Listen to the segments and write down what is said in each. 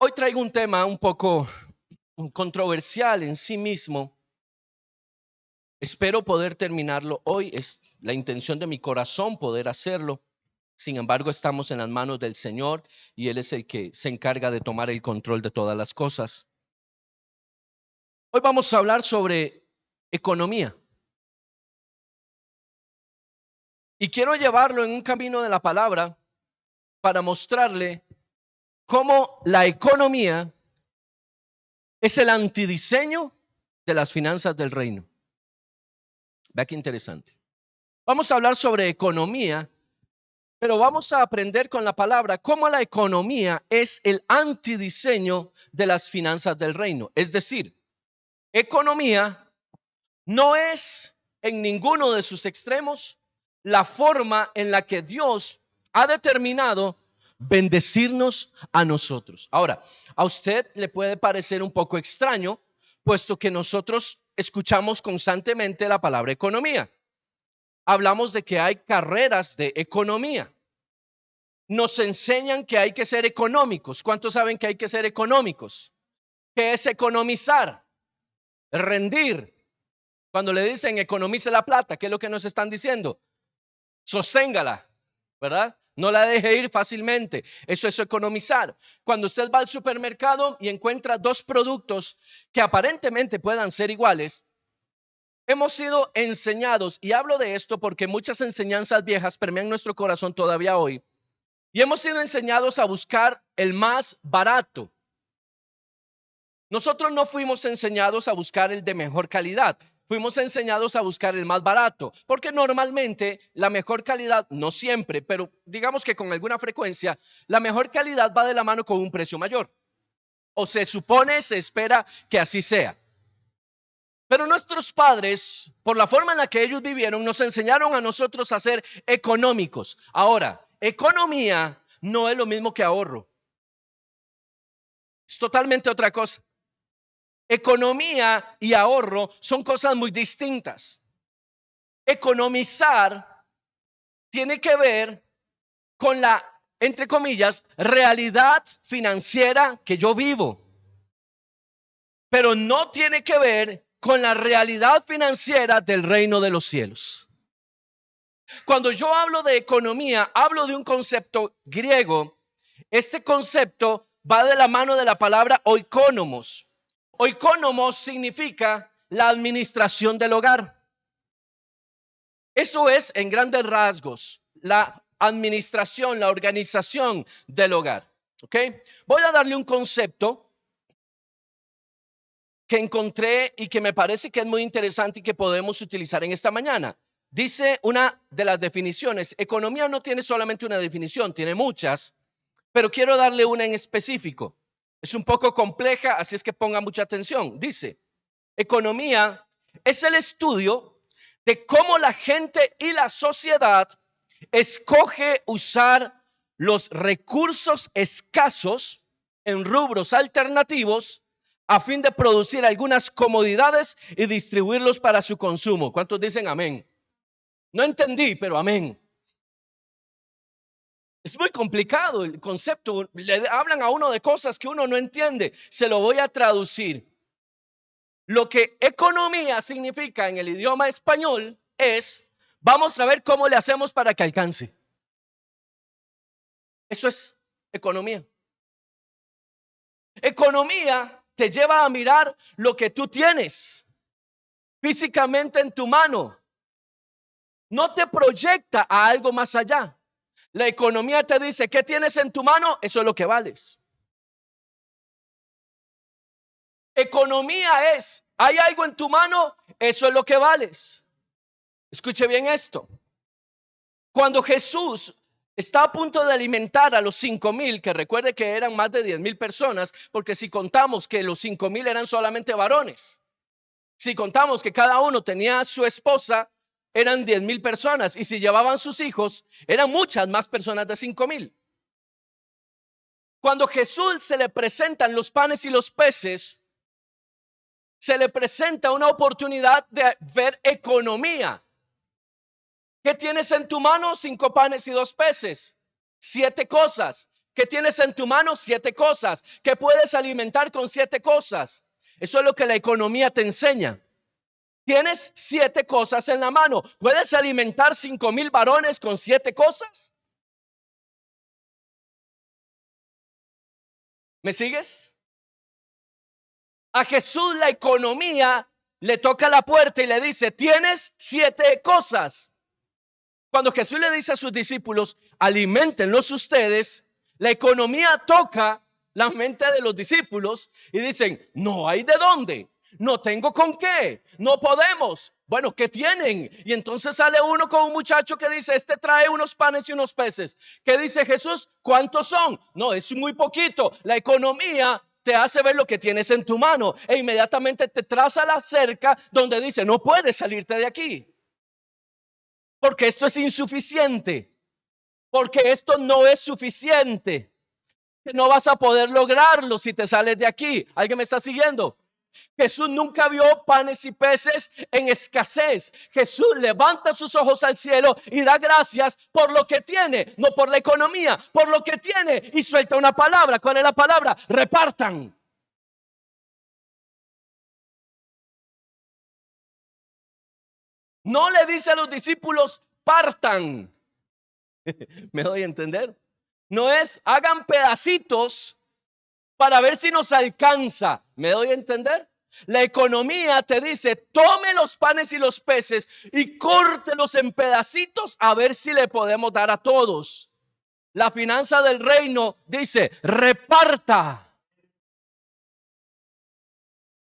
Hoy traigo un tema un poco controversial en sí mismo. Espero poder terminarlo hoy. Es la intención de mi corazón poder hacerlo. Sin embargo, estamos en las manos del Señor y Él es el que se encarga de tomar el control de todas las cosas. Hoy vamos a hablar sobre economía. Y quiero llevarlo en un camino de la palabra para mostrarle cómo la economía es el antidiseño de las finanzas del reino. Vea qué interesante. Vamos a hablar sobre economía, pero vamos a aprender con la palabra cómo la economía es el antidiseño de las finanzas del reino. Es decir, economía no es en ninguno de sus extremos la forma en la que Dios ha determinado bendecirnos a nosotros. Ahora, a usted le puede parecer un poco extraño, puesto que nosotros escuchamos constantemente la palabra economía. Hablamos de que hay carreras de economía. Nos enseñan que hay que ser económicos. ¿Cuántos saben que hay que ser económicos? ¿Qué es economizar? Rendir. Cuando le dicen economice la plata, ¿qué es lo que nos están diciendo? Sosténgala, ¿verdad? No la deje ir fácilmente. Eso es economizar. Cuando usted va al supermercado y encuentra dos productos que aparentemente puedan ser iguales, hemos sido enseñados, y hablo de esto porque muchas enseñanzas viejas permean nuestro corazón todavía hoy, y hemos sido enseñados a buscar el más barato. Nosotros no fuimos enseñados a buscar el de mejor calidad, fuimos enseñados a buscar el más barato, porque normalmente la mejor calidad, no siempre, pero digamos que con alguna frecuencia, la mejor calidad va de la mano con un precio mayor. O se supone, se espera que así sea. Pero nuestros padres, por la forma en la que ellos vivieron, nos enseñaron a nosotros a ser económicos. Ahora, economía no es lo mismo que ahorro. Es totalmente otra cosa. Economía y ahorro son cosas muy distintas. Economizar tiene que ver con la, entre comillas, realidad financiera que yo vivo, pero no tiene que ver con la realidad financiera del reino de los cielos. Cuando yo hablo de economía, hablo de un concepto griego. Este concepto va de la mano de la palabra oikonomos. Oikonomos significa la administración del hogar. Eso es, en grandes rasgos, la administración, la organización del hogar. ¿Ok? Voy a darle un concepto que encontré y que me parece que es muy interesante y que podemos utilizar en esta mañana. Dice una de las definiciones: economía no tiene solamente una definición, tiene muchas, pero quiero darle una en específico. Es un poco compleja, así es que ponga mucha atención. Dice: economía es el estudio de cómo la gente y la sociedad escoge usar los recursos escasos en rubros alternativos a fin de producir algunas comodidades y distribuirlos para su consumo. ¿Cuántos dicen amén? No entendí, pero amén. Es muy complicado el concepto. Le hablan a uno de cosas que uno no entiende. Se lo voy a traducir. Lo que economía significa en el idioma español es: vamos a ver cómo le hacemos para que alcance. Eso es economía. Economía te lleva a mirar lo que tú tienes físicamente en tu mano. No te proyecta a algo más allá. La economía te dice: ¿qué tienes en tu mano? Eso es lo que vales. Economía es: ¿hay algo en tu mano? Eso es lo que vales. Escuche bien esto. Cuando Jesús está a punto de alimentar a los 5,000, que recuerde que eran más de 10,000 personas, porque si contamos que los 5,000 eran solamente varones, si contamos que cada uno tenía a su esposa, eran 10,000 personas, y si llevaban sus hijos, eran muchas más personas de 5,000. Cuando Jesús se le presentan los panes y los peces, se le presenta una oportunidad de ver economía. ¿Qué tienes en tu mano? 5 panes y 2 peces. 7 cosas. ¿Qué tienes en tu mano? 7 cosas. ¿Qué puedes alimentar con 7 cosas? Eso es lo que la economía te enseña. Tienes 7 cosas en la mano. ¿Puedes alimentar 5,000 varones con 7 cosas? ¿Me sigues? A Jesús la economía le toca la puerta y le dice, tienes 7 cosas. Cuando Jesús le dice a sus discípulos, aliméntenlos ustedes, la economía toca la mente de los discípulos y dicen, no hay de dónde, no tengo con qué, no podemos. Bueno, ¿qué tienen? Y entonces sale uno con un muchacho que dice, este trae unos panes y unos peces. ¿Qué dice Jesús? ¿Cuántos son? No, es muy poquito. La economía te hace ver lo que tienes en tu mano e inmediatamente te traza la cerca donde dice, no puedes salirte de aquí. Porque esto es insuficiente. Porque esto no es suficiente. No vas a poder lograrlo si te sales de aquí. ¿Alguien me está siguiendo? Jesús nunca vio panes y peces en escasez. Jesús levanta sus ojos al cielo y da gracias por lo que tiene, no por la economía, por lo que tiene, y suelta una palabra. ¿Cuál es la palabra? Repartan. No le dice a los discípulos, partan. ¿Me doy a entender? No es, hagan pedacitos para ver si nos alcanza. ¿Me doy a entender? La economía te dice, tome los panes y los peces y córtelos en pedacitos a ver si le podemos dar a todos. La finanza del reino dice, reparta.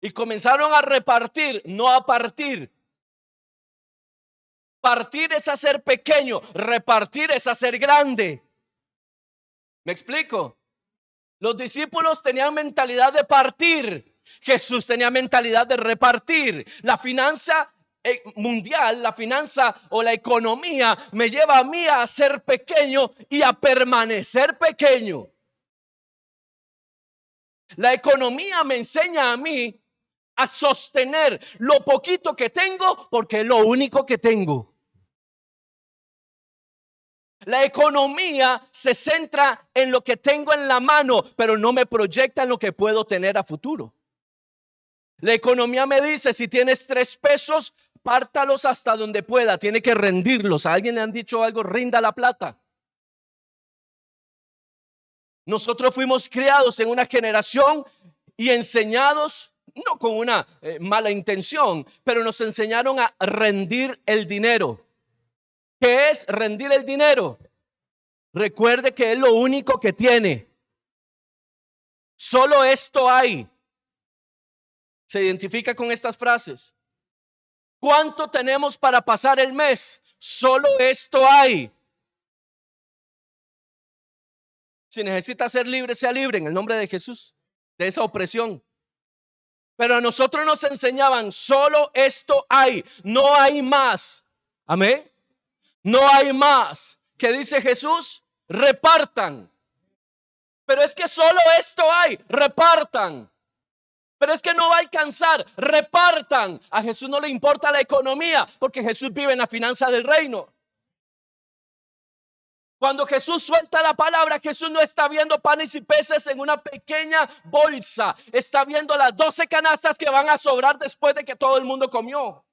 Y comenzaron a repartir, no a partir. Partir es hacer pequeño, repartir es hacer grande. ¿Me explico? Los discípulos tenían mentalidad de partir. Jesús tenía mentalidad de repartir. La finanza mundial, la finanza o la economía me lleva a mí a ser pequeño y a permanecer pequeño. La economía me enseña a mí a sostener lo poquito que tengo porque es lo único que tengo. La economía se centra en lo que tengo en la mano, pero no me proyecta en lo que puedo tener a futuro. La economía me dice, si tienes 3 pesos, pártalos hasta donde pueda, tiene que rendirlos. ¿A alguien le han dicho algo? Rinda la plata. Nosotros fuimos criados en una generación y enseñados, no con una mala intención, pero nos enseñaron a rendir el dinero. ¿Qué es rendir el dinero? Recuerde que es lo único que tiene. Solo esto hay. Se identifica con estas frases. ¿Cuánto tenemos para pasar el mes? Solo esto hay. Si necesita ser libre, sea libre en el nombre de Jesús, de esa opresión. Pero a nosotros nos enseñaban, solo esto hay, no hay más. Amén. No hay más. ¿Qué dice Jesús? Repartan. Pero es que solo esto hay, repartan. Pero es que no va a alcanzar, repartan. A Jesús no le importa la economía, porque Jesús vive en la finanza del reino. Cuando Jesús suelta la palabra, Jesús no está viendo panes y peces en una pequeña bolsa. Está viendo las 12 canastas que van a sobrar después de que todo el mundo comió.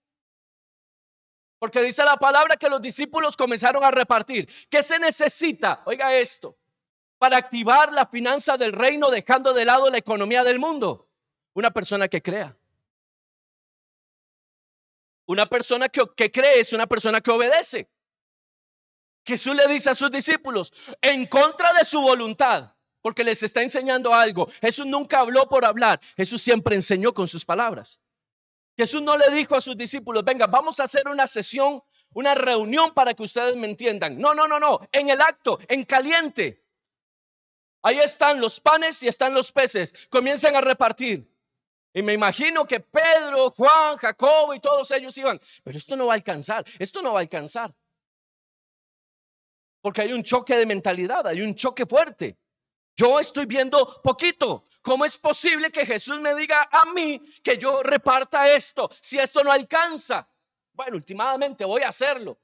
Porque dice la palabra que los discípulos comenzaron a repartir. ¿Qué se necesita? Oiga esto. Para activar la finanza del reino, dejando de lado la economía del mundo. Una persona que crea. Una persona que cree es una persona que obedece. Jesús le dice a sus discípulos, en contra de su voluntad, porque les está enseñando algo. Jesús nunca habló por hablar. Jesús siempre enseñó con sus palabras. Jesús no le dijo a sus discípulos, venga, vamos a hacer una sesión, una reunión para que ustedes me entiendan. No. En el acto, en caliente. Ahí están los panes y están los peces. Comiencen a repartir. Y me imagino que Pedro, Juan, Jacobo y todos ellos iban, pero esto no va a alcanzar, esto no va a alcanzar. Porque hay un choque de mentalidad, hay un choque fuerte. Yo estoy viendo poquito. ¿Cómo es posible que Jesús me diga a mí que yo reparta esto si esto no alcanza? Bueno, últimamente voy a hacerlo.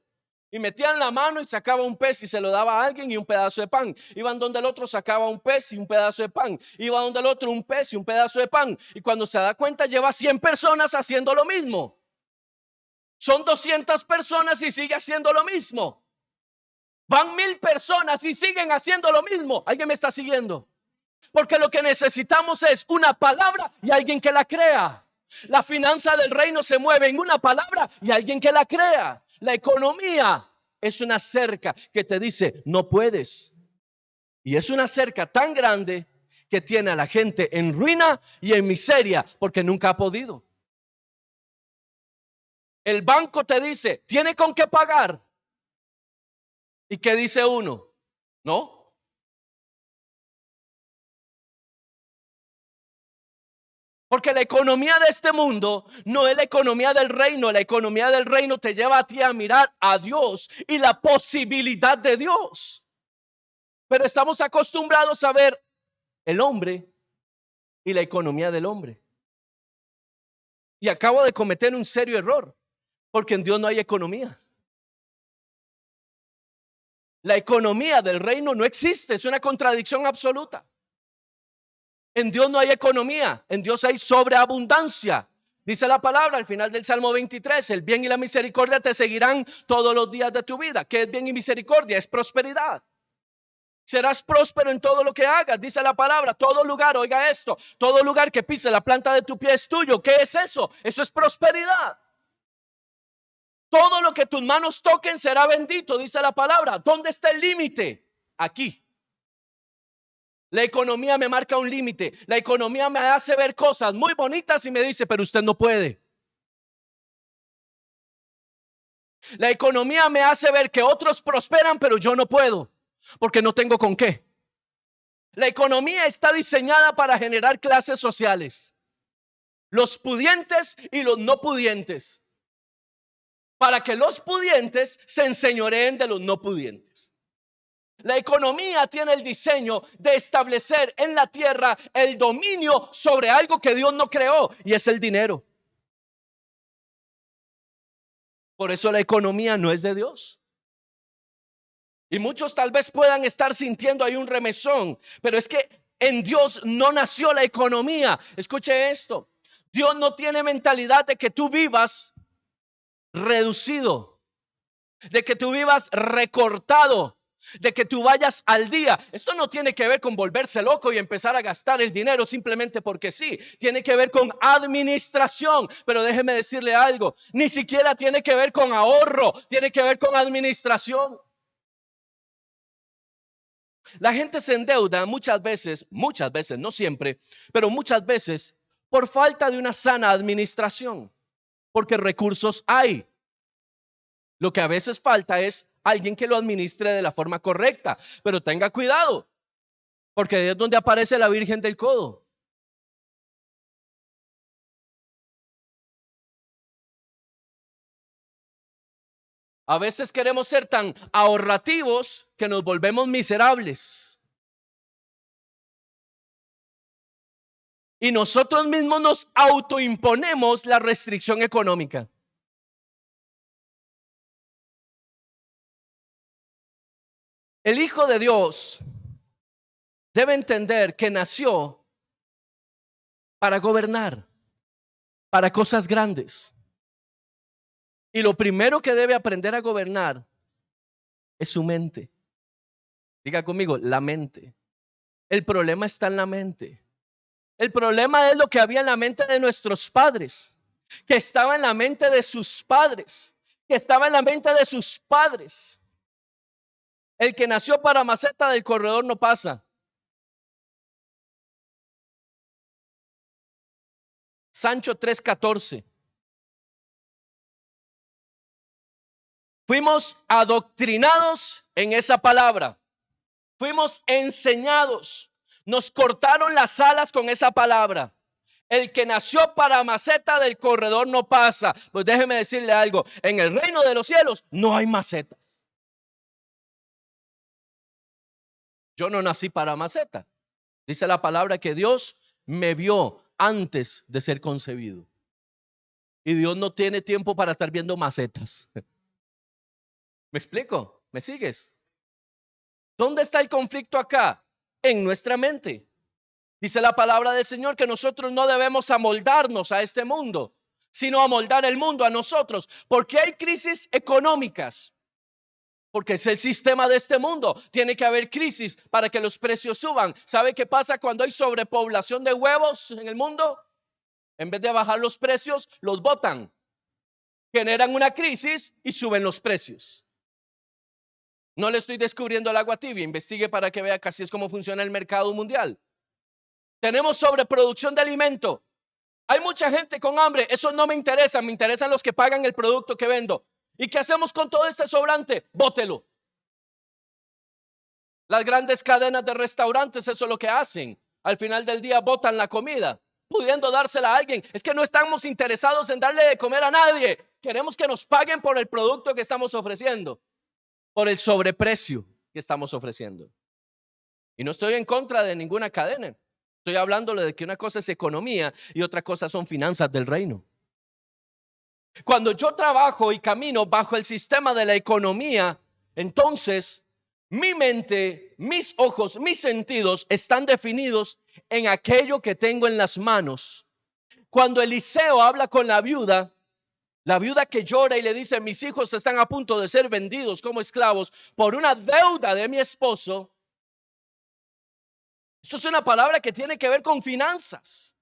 Y metían la mano y sacaba un pez y se lo daba a alguien y un pedazo de pan. Iban donde el otro, sacaba un pez y un pedazo de pan. Iba donde el otro, un pez y un pedazo de pan. Y cuando se da cuenta, lleva 100 personas haciendo lo mismo. Son 200 personas y sigue haciendo lo mismo. Van 1000 personas y siguen haciendo lo mismo. ¿Alguien me está siguiendo? Porque lo que necesitamos es una palabra y alguien que la crea. La finanza del reino se mueve en una palabra y alguien que la crea. La economía es una cerca que te dice no puedes. Y es una cerca tan grande que tiene a la gente en ruina y en miseria porque nunca ha podido. El banco te dice, ¿tiene con qué pagar? ¿Y qué dice uno? No. Porque la economía de este mundo no es la economía del reino. La economía del reino te lleva a ti a mirar a Dios y la posibilidad de Dios. Pero estamos acostumbrados a ver el hombre y la economía del hombre. Y acabo de cometer un serio error, porque en Dios no hay economía. La economía del reino no existe, es una contradicción absoluta. En Dios no hay economía, en Dios hay sobreabundancia. Dice la palabra al final del Salmo 23, el bien y la misericordia te seguirán todos los días de tu vida. ¿Qué es bien y misericordia? Es prosperidad. Serás próspero en todo lo que hagas, dice la palabra. Todo lugar, oiga esto, todo lugar que pise la planta de tu pie es tuyo. ¿Qué es eso? Eso es prosperidad. Todo lo que tus manos toquen será bendito, dice la palabra. ¿Dónde está el límite? Aquí. La economía me marca un límite. La economía me hace ver cosas muy bonitas y me dice, pero usted no puede. La economía me hace ver que otros prosperan, pero yo no puedo, porque no tengo con qué. La economía está diseñada para generar clases sociales. Los pudientes y los no pudientes. Para que los pudientes se enseñoreen de los no pudientes. La economía tiene el diseño de establecer en la tierra el dominio sobre algo que Dios no creó, y es el dinero. Por eso la economía no es de Dios. Y muchos tal vez puedan estar sintiendo ahí un remesón, pero es que en Dios no nació la economía. Escuche esto. Dios no tiene mentalidad de que tú vivas reducido, de que tú vivas recortado, de que tú vayas al día. Esto no tiene que ver con volverse loco y empezar a gastar el dinero simplemente porque sí. Tiene que ver con administración. Pero déjeme decirle algo, ni siquiera tiene que ver con ahorro, tiene que ver con administración. La gente se endeuda muchas veces, no siempre, pero muchas veces por falta de una sana administración, porque recursos hay. Lo que a veces falta es alguien que lo administre de la forma correcta, pero tenga cuidado, porque ahí es donde aparece la Virgen del Codo. A veces queremos ser tan ahorrativos que nos volvemos miserables. Y nosotros mismos nos autoimponemos la restricción económica. El Hijo de Dios debe entender que nació para gobernar, para cosas grandes. Y lo primero que debe aprender a gobernar es su mente. Diga conmigo, la mente. El problema está en la mente. El problema es lo que había en la mente de nuestros padres, que estaba en la mente de sus padres, que estaba en la mente de sus padres. El que nació para maceta del corredor no pasa. Sancho 3:14. Fuimos adoctrinados en esa palabra. Fuimos enseñados. Nos cortaron las alas con esa palabra. El que nació para maceta del corredor no pasa. Pues déjeme decirle algo. En el reino de los cielos no hay macetas. Yo no nací para maceta. Dice la palabra que Dios me vio antes de ser concebido. Y Dios no tiene tiempo para estar viendo macetas. ¿Me explico? ¿Me sigues? ¿Dónde está el conflicto acá? En nuestra mente. Dice la palabra del Señor que nosotros no debemos amoldarnos a este mundo, sino amoldar el mundo a nosotros. ¿Por qué hay crisis económicas? Porque es el sistema de este mundo. Tiene que haber crisis para que los precios suban. ¿Sabe qué pasa cuando hay sobrepoblación de huevos en el mundo? En vez de bajar los precios, los botan. Generan una crisis y suben los precios. No le estoy descubriendo el agua tibia. Investigue para que vea que así es como funciona el mercado mundial. Tenemos sobreproducción de alimento. Hay mucha gente con hambre. Eso no me interesa. Me interesan los que pagan el producto que vendo. ¿Y qué hacemos con todo este sobrante? Bótelo. Las grandes cadenas de restaurantes, eso es lo que hacen. Al final del día botan la comida, pudiendo dársela a alguien. Es que no estamos interesados en darle de comer a nadie. Queremos que nos paguen por el producto que estamos ofreciendo, por el sobreprecio que estamos ofreciendo. Y no estoy en contra de ninguna cadena. Estoy hablándole de que una cosa es economía y otra cosa son finanzas del reino. Cuando yo trabajo y camino bajo el sistema de la economía, entonces mi mente, mis ojos, mis sentidos están definidos en aquello que tengo en las manos. Cuando Eliseo habla con la viuda que llora y le dice: mis hijos están a punto de ser vendidos como esclavos por una deuda de mi esposo. Esto es una palabra que tiene que ver con finanzas.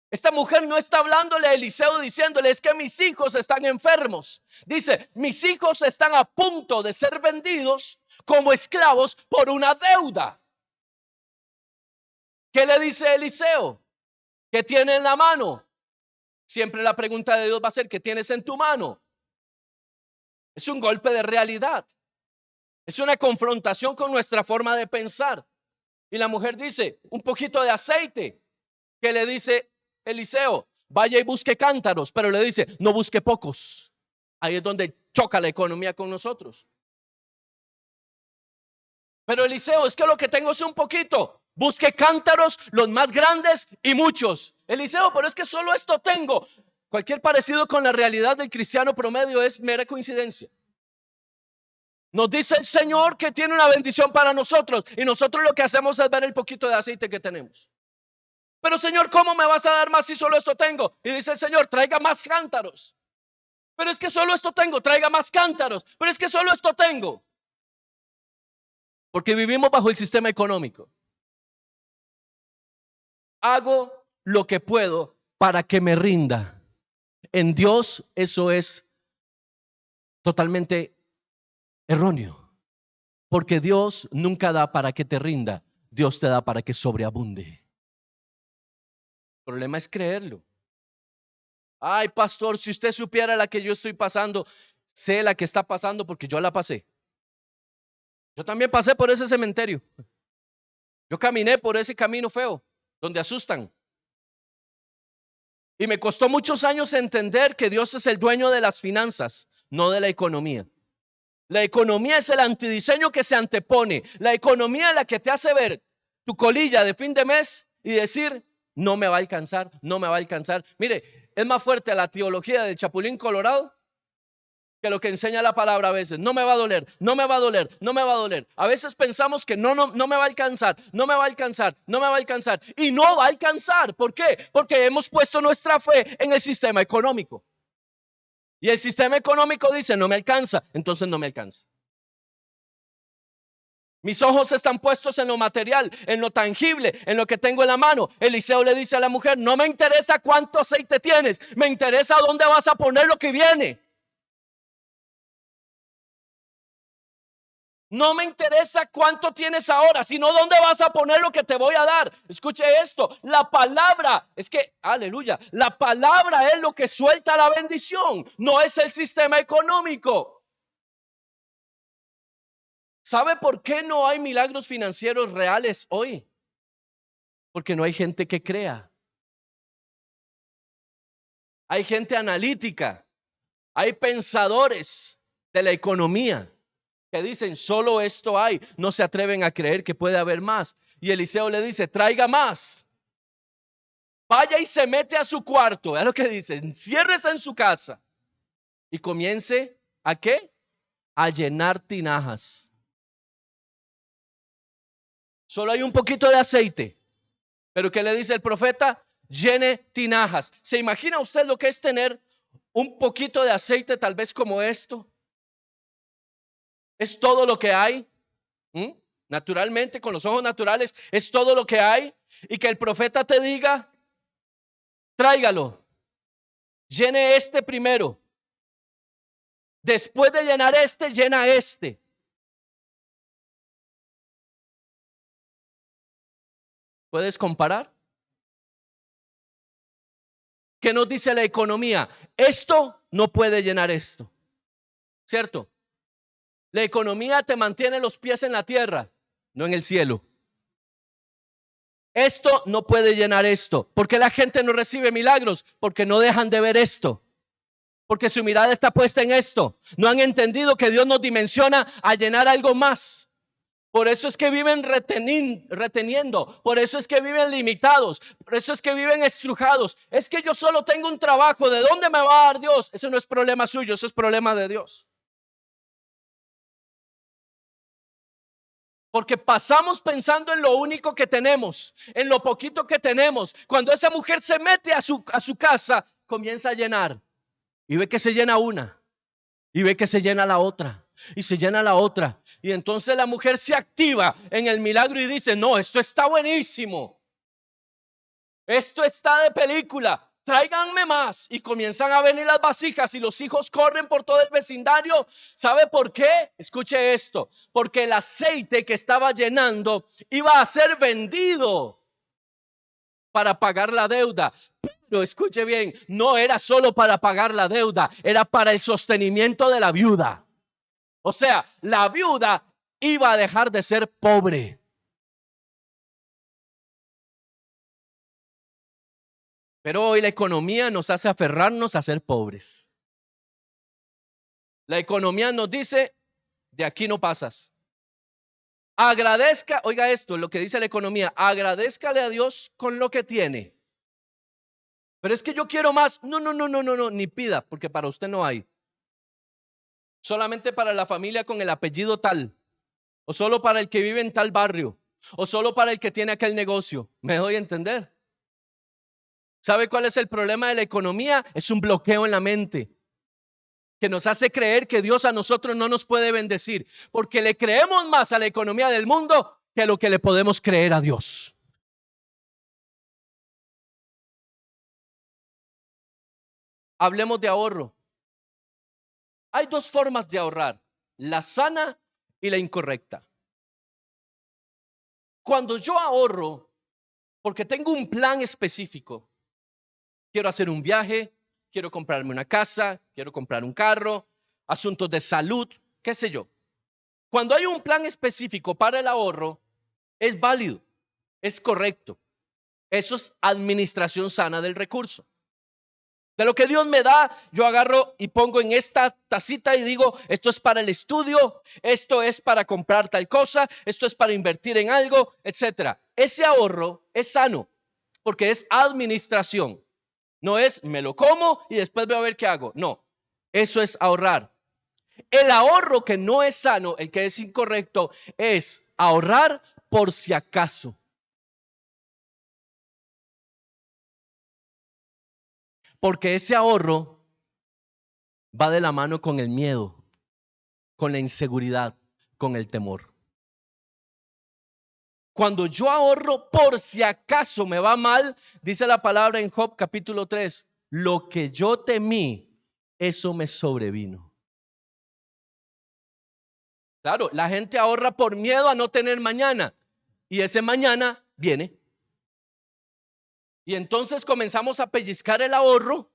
Esta mujer no está hablándole a Eliseo diciéndole: es que mis hijos están enfermos. Dice: mis hijos están a punto de ser vendidos como esclavos por una deuda. ¿Qué le dice Eliseo? ¿Qué tiene en la mano? Siempre la pregunta de Dios va a ser: ¿qué tienes en tu mano? Es un golpe de realidad. Es una confrontación con nuestra forma de pensar. Y la mujer dice: un poquito de aceite. ¿Qué le dice Eliseo? Vaya y busque cántaros, pero le dice: no busque pocos. Ahí es donde choca la economía con nosotros. Pero Eliseo: es que lo que tengo es un poquito. Busque cántaros, los más grandes y muchos. Eliseo: pero es que solo esto tengo. Cualquier parecido con la realidad del cristiano promedio es mera coincidencia. Nos dice el Señor que tiene una bendición para nosotros y nosotros lo que hacemos es ver el poquito de aceite que tenemos. Pero Señor, ¿cómo me vas a dar más si solo esto tengo? Y dice el Señor: traiga más cántaros. Pero es que solo esto tengo. Traiga más cántaros. Pero es que solo esto tengo. Porque vivimos bajo el sistema económico. Hago lo que puedo para que me rinda. En Dios eso es totalmente erróneo. Porque Dios nunca da para que te rinda. Dios te da para que sobreabunde. El problema es creerlo. Ay, pastor, si usted supiera la que yo estoy pasando. Sé la que está pasando porque yo la pasé. Yo también pasé por ese cementerio. Yo caminé por ese camino feo, donde asustan. Y me costó muchos años entender que Dios es el dueño de las finanzas, no de la economía. La economía es el antidiseño que se antepone. La economía es la que te hace ver tu colilla de fin de mes y decir: no me va a alcanzar, no me va a alcanzar. Mire, es más fuerte la teología del Chapulín Colorado que lo que enseña la palabra a veces. No me va a doler, no me va a doler, no me va a doler. A veces pensamos que no me va a alcanzar, no me va a alcanzar, no me va a alcanzar. Y no va a alcanzar. ¿Por qué? Porque hemos puesto nuestra fe en el sistema económico. Y el sistema económico dice: no me alcanza, entonces no me alcanza. Mis ojos están puestos en lo material, en lo tangible, en lo que tengo en la mano. Eliseo le dice a la mujer: no me interesa cuánto aceite tienes, me interesa dónde vas a poner lo que viene. No me interesa cuánto tienes ahora, sino dónde vas a poner lo que te voy a dar. Escuche esto: la palabra, es que, aleluya, la palabra es lo que suelta la bendición, no es el sistema económico. ¿Sabe por qué no hay milagros financieros reales hoy? Porque no hay gente que crea. Hay gente analítica, hay pensadores de la economía que dicen: solo esto hay. No se atreven a creer que puede haber más. Y Eliseo le dice: traiga más. Vaya y se mete a su cuarto. Es lo que dice: enciérrese en su casa y comience ¿a qué? a llenar tinajas. Solo hay un poquito de aceite. Pero ¿qué le dice el profeta? Llene tinajas. ¿Se imagina usted lo que es tener un poquito de aceite tal vez como esto? ¿Es todo lo que hay? Naturalmente, con los ojos naturales, es todo lo que hay. Y que el profeta te diga, tráigalo. Llene este primero. Después de llenar este, llena este. ¿Puedes comparar? ¿Qué nos dice la economía? Esto no puede llenar esto. ¿Cierto? La economía te mantiene los pies en la tierra, no en el cielo. Esto no puede llenar esto. ¿Por qué la gente no recibe milagros? Porque no dejan de ver esto. Porque su mirada está puesta en esto. No han entendido que Dios nos dimensiona a llenar algo más. Por eso es que viven reteniendo. Por eso es que viven limitados. Por eso es que viven estrujados. Es que yo solo tengo un trabajo. ¿De dónde me va a dar Dios? Eso no es problema suyo, eso es problema de Dios. Porque pasamos pensando en lo único que tenemos, en lo poquito que tenemos. Cuando esa mujer se mete a su casa, comienza a llenar. Y ve que se llena una. Y ve que se llena la otra. Y se llena la otra. Y entonces la mujer se activa en el milagro y dice, no, esto está buenísimo. Esto está de película. Tráiganme más. Y comienzan a venir las vasijas y los hijos corren por todo el vecindario. ¿Sabe por qué? Escuche esto. Porque el aceite que estaba llenando iba a ser vendido para pagar la deuda. Pero escuche bien, no era solo para pagar la deuda, era para el sostenimiento de la viuda. O sea, la viuda iba a dejar de ser pobre. Pero hoy la economía nos hace aferrarnos a ser pobres. La economía nos dice, de aquí no pasas. Agradezca, oiga esto, lo que dice la economía, agradézcale a Dios con lo que tiene. Pero es que yo quiero más. No, ni pida, porque para usted no hay. Solamente para la familia con el apellido tal. O solo para el que vive en tal barrio. O solo para el que tiene aquel negocio. ¿Me doy a entender? ¿Sabe cuál es el problema de la economía? Es un bloqueo en la mente que nos hace creer que Dios a nosotros no nos puede bendecir, porque le creemos más a la economía del mundo que a lo que le podemos creer a Dios. Hablemos de ahorro. Hay dos formas de ahorrar, la sana y la incorrecta. Cuando yo ahorro, porque tengo un plan específico, quiero hacer un viaje, quiero comprarme una casa, quiero comprar un carro, asuntos de salud, qué sé yo. Cuando hay un plan específico para el ahorro, es válido, es correcto. Eso es administración sana del recurso. De lo que Dios me da, yo agarro y pongo en esta tacita y digo, esto es para el estudio, esto es para comprar tal cosa, esto es para invertir en algo, etcétera. Ese ahorro es sano porque es administración. No es me lo como y después voy a ver qué hago. No, eso es ahorrar. El ahorro que no es sano, el que es incorrecto, es ahorrar por si acaso. Porque ese ahorro va de la mano con el miedo, con la inseguridad, con el temor. Cuando yo ahorro por si acaso me va mal, dice la palabra en Job capítulo 3, lo que yo temí, eso me sobrevino. Claro, la gente ahorra por miedo a no tener mañana y ese mañana viene. Y entonces comenzamos a pellizcar el ahorro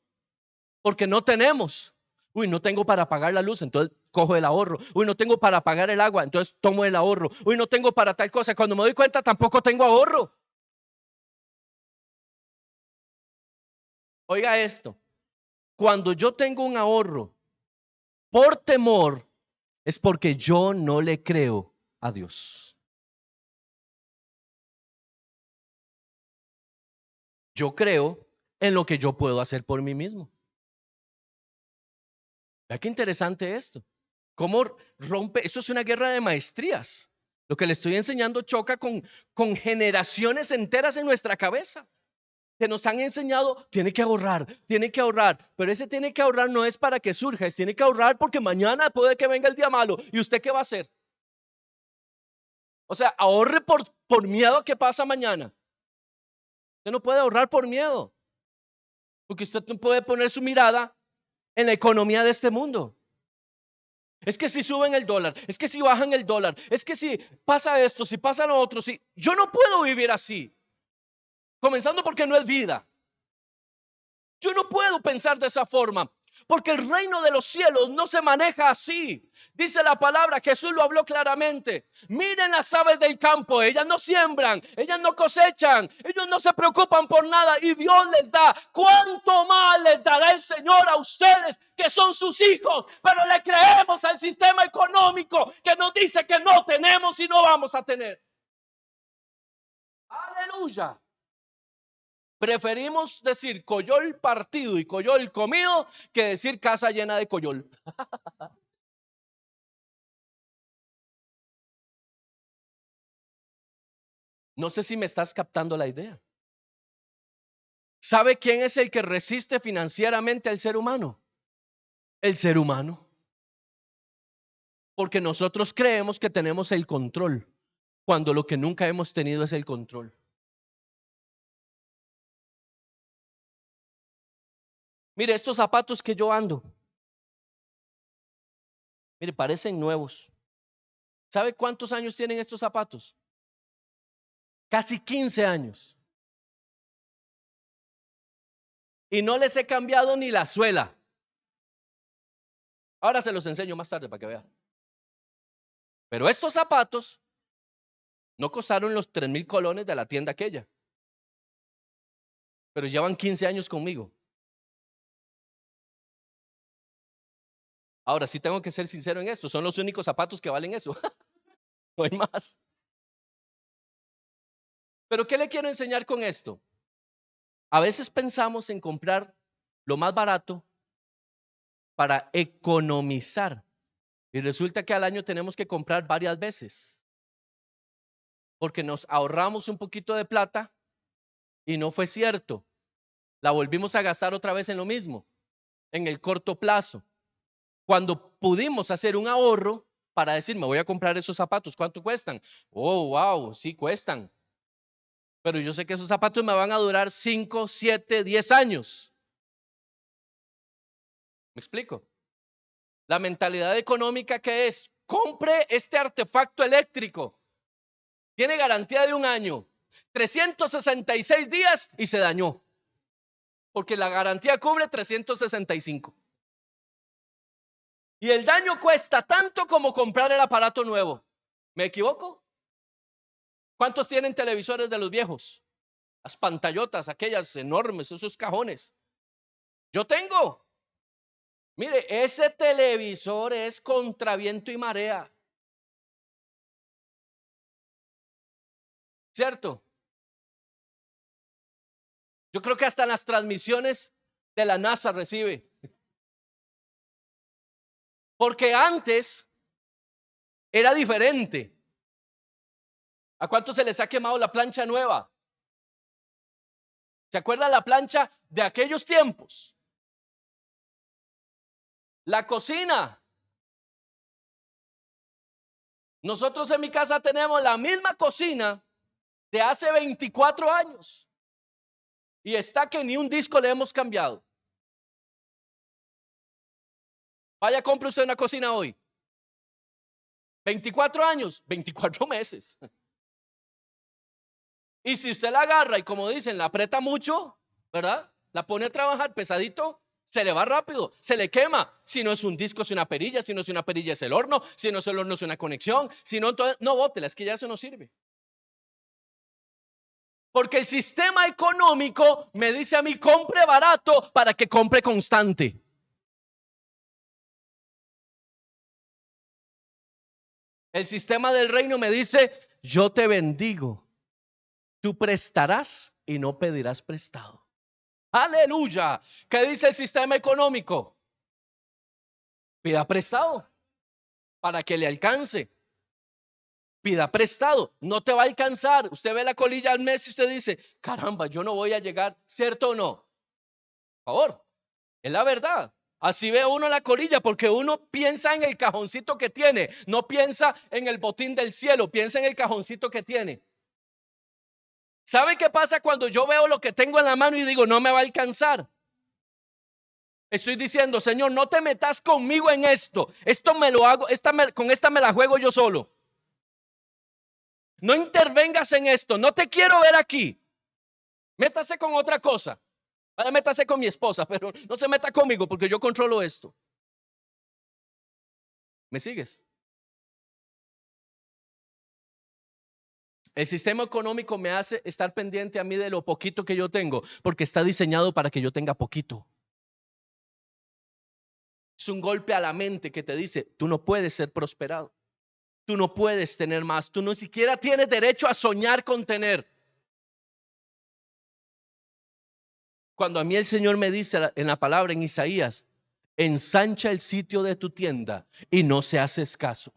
porque no tenemos. Uy, no tengo para pagar la luz, entonces cojo el ahorro. Uy, no tengo para pagar el agua, entonces tomo el ahorro. Uy, no tengo para tal cosa. Cuando me doy cuenta, tampoco tengo ahorro. Oiga esto, cuando yo tengo un ahorro por temor, es porque yo no le creo a Dios. Yo creo en lo que yo puedo hacer por mí mismo. Vea qué interesante esto. ¿Cómo rompe? Eso es una guerra de maestrías. Lo que le estoy enseñando choca con generaciones enteras en nuestra cabeza, que nos han enseñado, tiene que ahorrar, pero ese tiene que ahorrar no es para que surja, es tiene que ahorrar porque mañana puede que venga el día malo. ¿Y usted qué va a hacer? O sea, ahorre por miedo a que pasa mañana. Usted no puede ahorrar por miedo, porque usted no puede poner su mirada en la economía de este mundo. Es que si suben el dólar, es que si bajan el dólar, es que si pasa esto, si pasa lo otro, si yo no puedo vivir así. Comenzando porque no es vida. Yo no puedo pensar de esa forma, porque el reino de los cielos no se maneja así. Dice la palabra, Jesús lo habló claramente. Miren las aves del campo, ellas no siembran, ellas no cosechan, ellos no se preocupan por nada y Dios les da. ¿Cuánto más les dará el Señor a ustedes que son sus hijos? Pero le creemos al sistema económico que nos dice que no tenemos y no vamos a tener. Aleluya. Preferimos decir coyol partido y coyol comido que decir casa llena de coyol. No sé si me estás captando la idea. ¿Sabe quién es el que resiste financieramente al ser humano? El ser humano. Porque nosotros creemos que tenemos el control, cuando lo que nunca hemos tenido es el control. Mire, estos zapatos que yo ando, mire, parecen nuevos. ¿Sabe cuántos años tienen estos zapatos? Casi 15 años. Y no les he cambiado ni la suela. Ahora se los enseño más tarde para que vean. Pero estos zapatos no costaron los 3,000 colones de la tienda aquella. Pero llevan 15 años conmigo. Ahora sí tengo que ser sincero en esto. Son los únicos zapatos que valen eso. No hay más. Pero ¿qué le quiero enseñar con esto? A veces pensamos en comprar lo más barato para economizar. Y resulta que al año tenemos que comprar varias veces. Porque nos ahorramos un poquito de plata y no fue cierto. La volvimos a gastar otra vez en lo mismo, en el corto plazo. Cuando pudimos hacer un ahorro para decir, me voy a comprar esos zapatos, ¿cuánto cuestan? Oh, wow, sí cuestan. Pero yo sé que esos zapatos me van a durar 5, 7, 10 años. ¿Me explico? La mentalidad económica que es, compre este artefacto eléctrico. Tiene garantía de 1 año, 366 días y se dañó. Porque la garantía cubre 365. Y el daño cuesta tanto como comprar el aparato nuevo. ¿Me equivoco? ¿Cuántos tienen televisores de los viejos? Las pantallotas, aquellas enormes, esos cajones. Yo tengo. Mire, ese televisor es contra viento y marea. ¿Cierto? Yo creo que hasta las transmisiones de la NASA recibe. Porque antes era diferente. ¿A cuánto se les ha quemado la plancha nueva? ¿Se acuerda la plancha de aquellos tiempos? La cocina. Nosotros en mi casa tenemos la misma cocina de hace 24 años. Y está que ni un disco le hemos cambiado. Vaya, compre usted una cocina hoy. 24 años, 24 meses. Y si usted la agarra y como dicen, la aprieta mucho, ¿verdad? La pone a trabajar pesadito, se le va rápido, se le quema. Si no es un disco, es una perilla. Si no es una perilla, es el horno. Si no es el horno, es una conexión. Si no, entonces, no bótela, es que ya eso no sirve. Porque el sistema económico me dice a mí, compre barato para que compre constante. El sistema del reino me dice, yo te bendigo. Tú prestarás y no pedirás prestado. Aleluya. ¿Qué dice el sistema económico? Pida prestado. para que le alcance. Pida prestado, no te va a alcanzar. Usted ve la colilla al mes y usted dice, caramba, yo no voy a llegar, ¿cierto o no? Por favor, es la verdad. Así ve uno la colilla porque uno piensa en el cajoncito que tiene, no piensa en el botín del cielo, piensa en el cajoncito que tiene. ¿Sabe qué pasa cuando yo veo lo que tengo en la mano y digo, no me va a alcanzar? Estoy diciendo, Señor, no te metas conmigo en esto. Esto me lo hago, con esta me la juego yo solo. No intervengas en esto, no te quiero ver aquí. Métase con otra cosa. Métase con mi esposa, pero no se meta conmigo porque yo controlo esto. ¿Me sigues? El sistema económico me hace estar pendiente a mí de lo poquito que yo tengo, porque está diseñado para que yo tenga poquito. Es un golpe a la mente que te dice, tú no puedes ser prosperado. Tú no puedes tener más. Tú no siquiera tienes derecho a soñar con tener. Cuando a mí el Señor me dice en la palabra en Isaías, ensancha el sitio de tu tienda y no se hace escaso.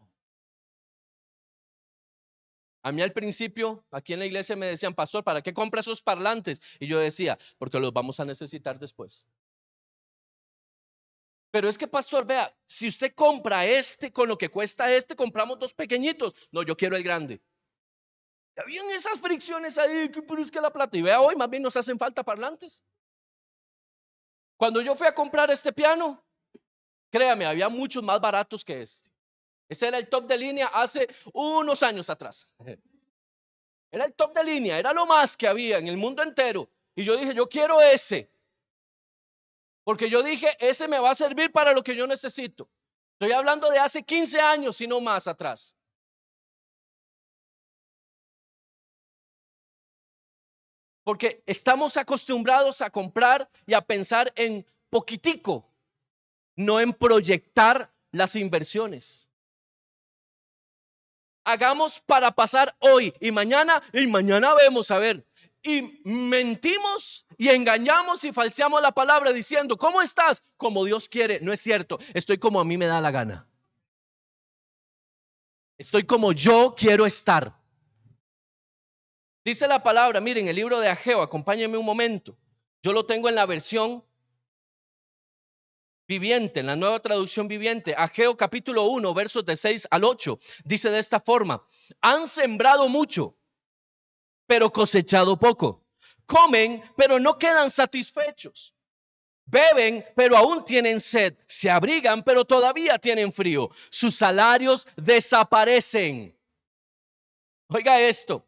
A mí al principio, aquí en la iglesia me decían, pastor, ¿para qué compra esos parlantes? Y yo decía, porque los vamos a necesitar después. Pero es que, pastor, vea, si usted compra este con lo que cuesta este, compramos dos pequeñitos. No, yo quiero el grande. Habían esas fricciones ahí, pero es que la plata. Y vea, hoy más bien nos hacen falta parlantes. Cuando yo fui a comprar este piano, créame, había muchos más baratos que este. Ese era el top de línea hace unos años atrás. Era el top de línea, era lo más que había en el mundo entero. Y yo dije, yo quiero ese. Porque yo dije, ese me va a servir para lo que yo necesito. Estoy hablando de hace 15 años, si no más atrás. Porque estamos acostumbrados a comprar y a pensar en poquitico, no en proyectar las inversiones. Hagamos para pasar hoy y mañana vemos a ver. Y mentimos y engañamos y falseamos la palabra diciendo, ¿cómo estás? Como Dios quiere. No es cierto, estoy como a mí me da la gana. Estoy como yo quiero estar. Dice la palabra, miren, el libro de Ageo, acompáñenme un momento. Yo lo tengo en la versión viviente, en la nueva traducción viviente. Ageo capítulo 1, versos de 6 al 8. Dice de esta forma, han sembrado mucho, pero cosechado poco. Comen, pero no quedan satisfechos. Beben, pero aún tienen sed. Se abrigan, pero todavía tienen frío. Sus salarios desaparecen. Oiga esto.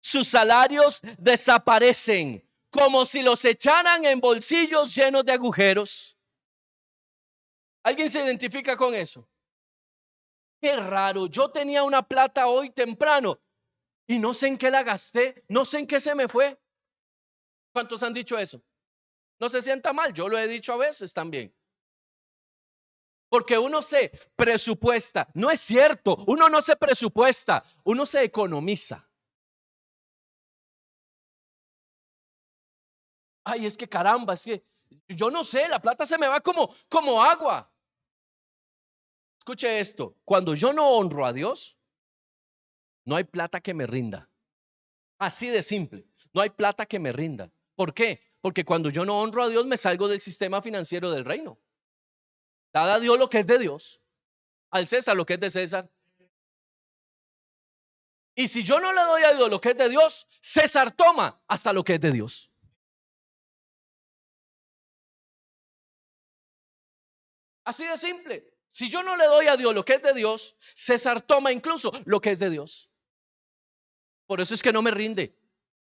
Sus salarios desaparecen como si los echaran en bolsillos llenos de agujeros. ¿Alguien se identifica con eso? Qué raro, yo tenía una plata hoy temprano y no sé en qué la gasté, no sé en qué se me fue. ¿Cuántos han dicho eso? No se sienta mal, yo lo he dicho a veces también. Porque uno se presupuesta, no es cierto, uno no se presupuesta, uno se economiza. Ay, es que caramba, es que yo no sé, la plata se me va como agua. Escuche esto, cuando yo no honro a Dios, no hay plata que me rinda. Así de simple, no hay plata que me rinda. ¿Por qué? Porque cuando yo no honro a Dios me salgo del sistema financiero del reino. Dad a Dios lo que es de Dios, al César lo que es de César. Y si yo no le doy a Dios lo que es de Dios, César toma hasta lo que es de Dios. Así de simple. Si yo no le doy a Dios lo que es de Dios, César toma incluso lo que es de Dios. Por eso es que no me rinde.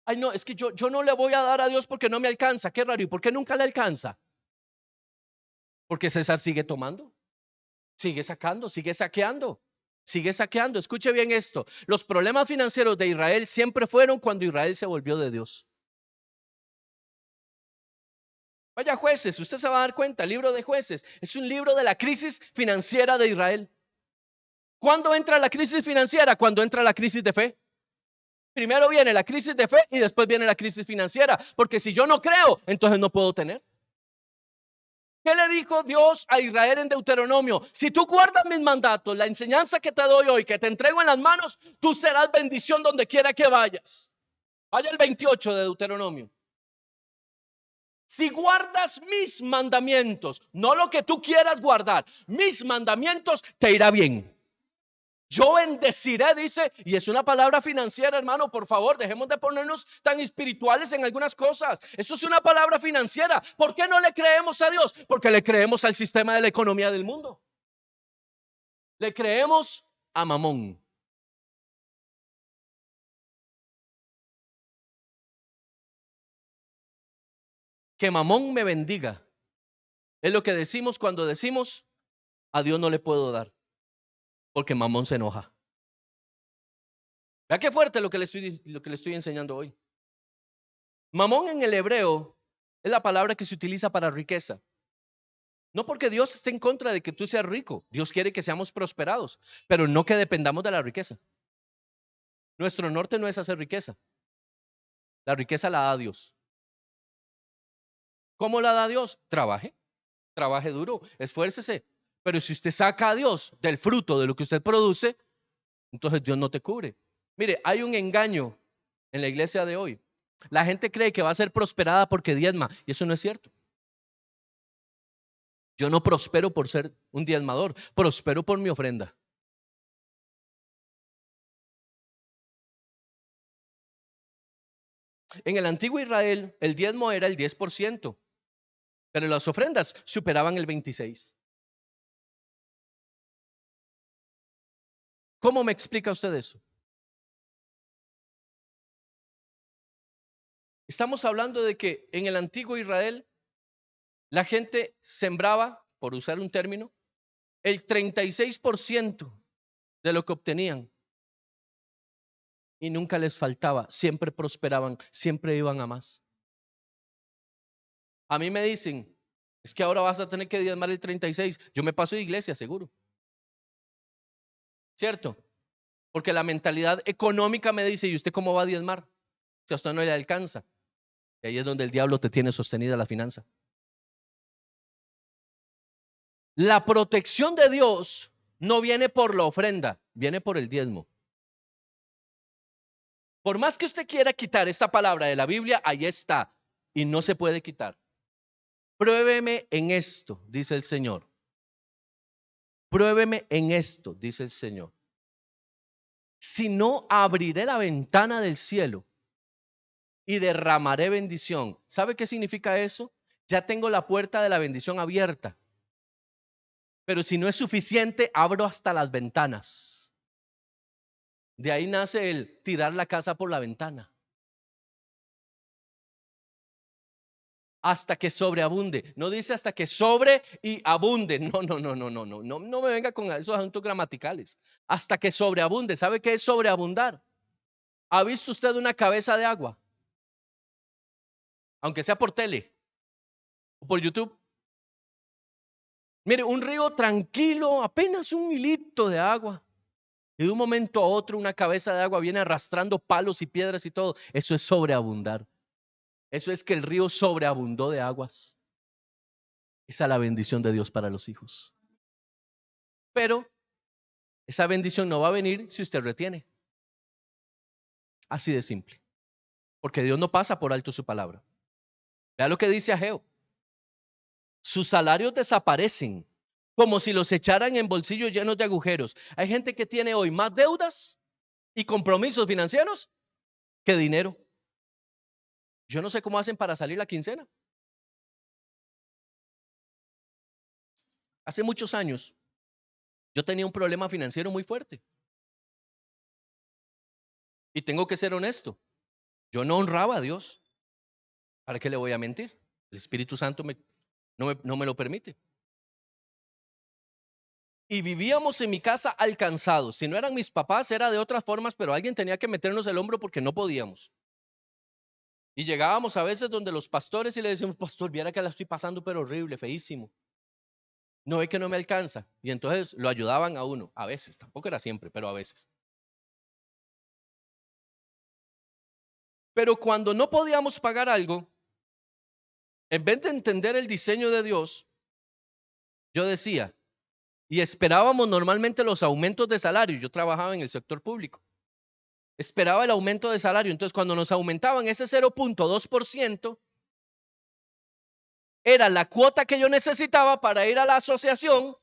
Ay, no, es que yo no le voy a dar a Dios porque no me alcanza. Qué raro. ¿Y por qué nunca le alcanza? Porque César sigue tomando, sigue sacando, sigue saqueando, sigue saqueando. Escuche bien esto. Los problemas financieros de Israel siempre fueron cuando Israel se volvió de Dios. Vaya Jueces, usted se va a dar cuenta, el libro de Jueces es un libro de la crisis financiera de Israel. ¿Cuándo entra la crisis financiera? Cuando entra la crisis de fe. Primero viene la crisis de fe y después viene la crisis financiera, porque si yo no creo, entonces no puedo tener. ¿Qué le dijo Dios a Israel en Deuteronomio? Si tú guardas mis mandatos, la enseñanza que te doy hoy, que te entrego en las manos, tú serás bendición donde quiera que vayas. Vaya el 28 de Deuteronomio. Si guardas mis mandamientos, no lo que tú quieras guardar, mis mandamientos, te irá bien. Yo bendeciré, dice, y es una palabra financiera, hermano, por favor, dejemos de ponernos tan espirituales en algunas cosas. Eso es una palabra financiera. ¿Por qué no le creemos a Dios? Porque le creemos al sistema de la economía del mundo. Le creemos a Mamón. Que Mamón me bendiga. Es lo que decimos cuando decimos, a Dios no le puedo dar, porque Mamón se enoja. Vea qué fuerte lo que le estoy enseñando hoy. Mamón en el hebreo es la palabra que se utiliza para riqueza. No porque Dios esté en contra de que tú seas rico. Dios quiere que seamos prosperados, pero no que dependamos de la riqueza. Nuestro norte no es hacer riqueza. La riqueza la da Dios. ¿Cómo la da Dios? Trabaje duro, esfuércese. Pero si usted saca a Dios del fruto de lo que usted produce, entonces Dios no te cubre. Mire, hay un engaño en la iglesia de hoy. La gente cree que va a ser prosperada porque diezma, y eso no es cierto. Yo no prospero por ser un diezmador, prospero por mi ofrenda. En el antiguo Israel, el diezmo era el 10%, pero las ofrendas superaban el 26%. ¿Cómo me explica usted eso? Estamos hablando de que en el antiguo Israel la gente sembraba, por usar un término, el 36% de lo que obtenían y nunca les faltaba, siempre prosperaban, siempre iban a más. A mí me dicen, es que ahora vas a tener que diezmar el 36%. Yo me paso de iglesia, seguro. ¿Cierto? Porque la mentalidad económica me dice, ¿y usted cómo va a diezmar? Si a usted no le alcanza. Y ahí es donde el diablo te tiene sostenida la finanza. La protección de Dios no viene por la ofrenda, viene por el diezmo. Por más que usted quiera quitar esta palabra de la Biblia, ahí está y no se puede quitar. Pruébeme en esto, dice el Señor. Pruébeme en esto, dice el Señor. Si no, abriré la ventana del cielo y derramaré bendición. ¿Sabe qué significa eso? Ya tengo la puerta de la bendición abierta. Pero si no es suficiente, abro hasta las ventanas. De ahí nace el tirar la casa por la ventana. Hasta que sobreabunde. No dice hasta que sobre y abunde. No me venga con esos asuntos gramaticales. Hasta que sobreabunde. ¿Sabe qué es sobreabundar? ¿Ha visto usted una cabeza de agua? Aunque sea por tele o por YouTube. Mire, un río tranquilo, apenas un hilito de agua. Y de un momento a otro una cabeza de agua viene arrastrando palos y piedras y todo. Eso es sobreabundar. Eso es que el río sobreabundó de aguas. Esa es la bendición de Dios para los hijos. Pero esa bendición no va a venir si usted retiene. Así de simple. Porque Dios no pasa por alto su palabra. Vea lo que dice Ageo. Sus salarios desaparecen como si los echaran en bolsillos llenos de agujeros. Hay gente que tiene hoy más deudas y compromisos financieros que dinero. Yo no sé cómo hacen para salir la quincena. Hace muchos años yo tenía un problema financiero muy fuerte. Y tengo que ser honesto. Yo no honraba a Dios. ¿Para qué le voy a mentir? El Espíritu Santo no me lo permite. Y vivíamos en mi casa alcanzados. Si no eran mis papás, era de otras formas, pero alguien tenía que meternos el hombro porque no podíamos. Y llegábamos a veces donde los pastores y le decíamos, pastor, viera que la estoy pasando, pero horrible, feísimo. No ve que no me alcanza. Y entonces lo ayudaban a uno. A veces, tampoco era siempre, pero a veces. Pero cuando no podíamos pagar algo, en vez de entender el diseño de Dios, yo decía, y esperábamos normalmente los aumentos de salario. Yo trabajaba en el sector público. Esperaba el aumento de salario. Entonces, cuando nos aumentaban ese 0.2%, era la cuota que yo necesitaba para ir a la asociación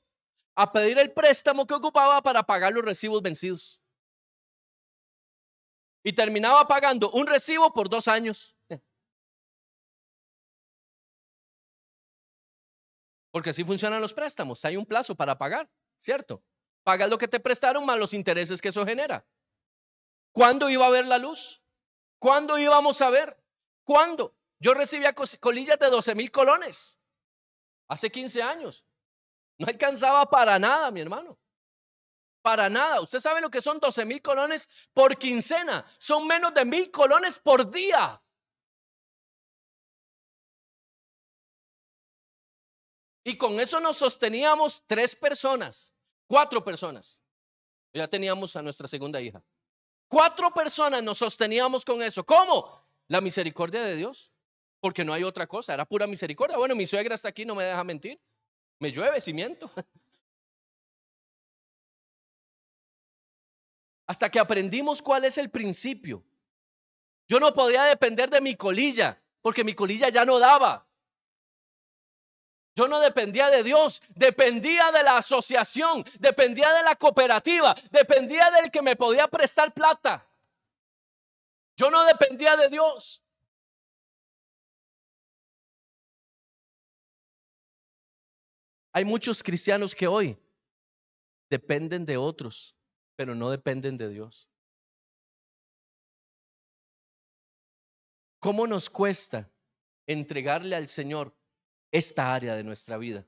a pedir el préstamo que ocupaba para pagar los recibos vencidos. Y terminaba pagando un recibo por 2 años. Porque así funcionan los préstamos. Hay un plazo para pagar, ¿cierto? Pagas lo que te prestaron más los intereses que eso genera. ¿Cuándo iba a ver la luz? ¿Cuándo íbamos a ver? ¿Cuándo? Yo recibía colillas de 12,000 colones hace 15 años. No alcanzaba para nada, mi hermano. Para nada. Usted sabe lo que son 12,000 colones por quincena. Son menos de 1,000 colones por día. Y con eso nos sosteníamos 3 personas, 4 personas. Ya teníamos a nuestra segunda hija. 4 personas nos sosteníamos con eso. ¿Cómo? La misericordia de Dios. Porque no hay otra cosa, era pura misericordia. Bueno, mi suegra está aquí, no me deja mentir. Me llueve si miento. Hasta que aprendimos cuál es el principio. Yo no podía depender de mi colilla, porque mi colilla ya no daba. Yo no dependía de Dios, dependía de la asociación, dependía de la cooperativa, dependía del que me podía prestar plata. Yo no dependía de Dios. Hay muchos cristianos que hoy dependen de otros, pero no dependen de Dios. ¿Cómo nos cuesta entregarle al Señor esta área de nuestra vida?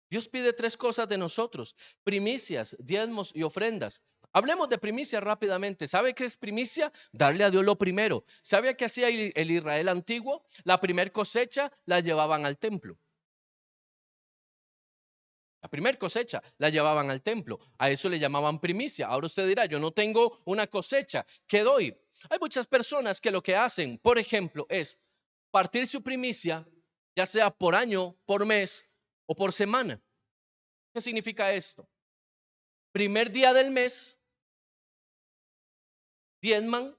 Dios pide 3 cosas de nosotros: primicias, diezmos y ofrendas. Hablemos de primicias rápidamente. ¿Sabe qué es primicia? Darle a Dios lo primero. ¿Sabe qué hacía el Israel antiguo? La primer cosecha la llevaban al templo. La primer cosecha la llevaban al templo. A eso le llamaban primicia. Ahora usted dirá, yo no tengo una cosecha, ¿qué doy? Hay muchas personas que lo que hacen, por ejemplo, es partir su primicia, ya sea por año, por mes o por semana. ¿Qué significa esto? Primer día del mes, diezman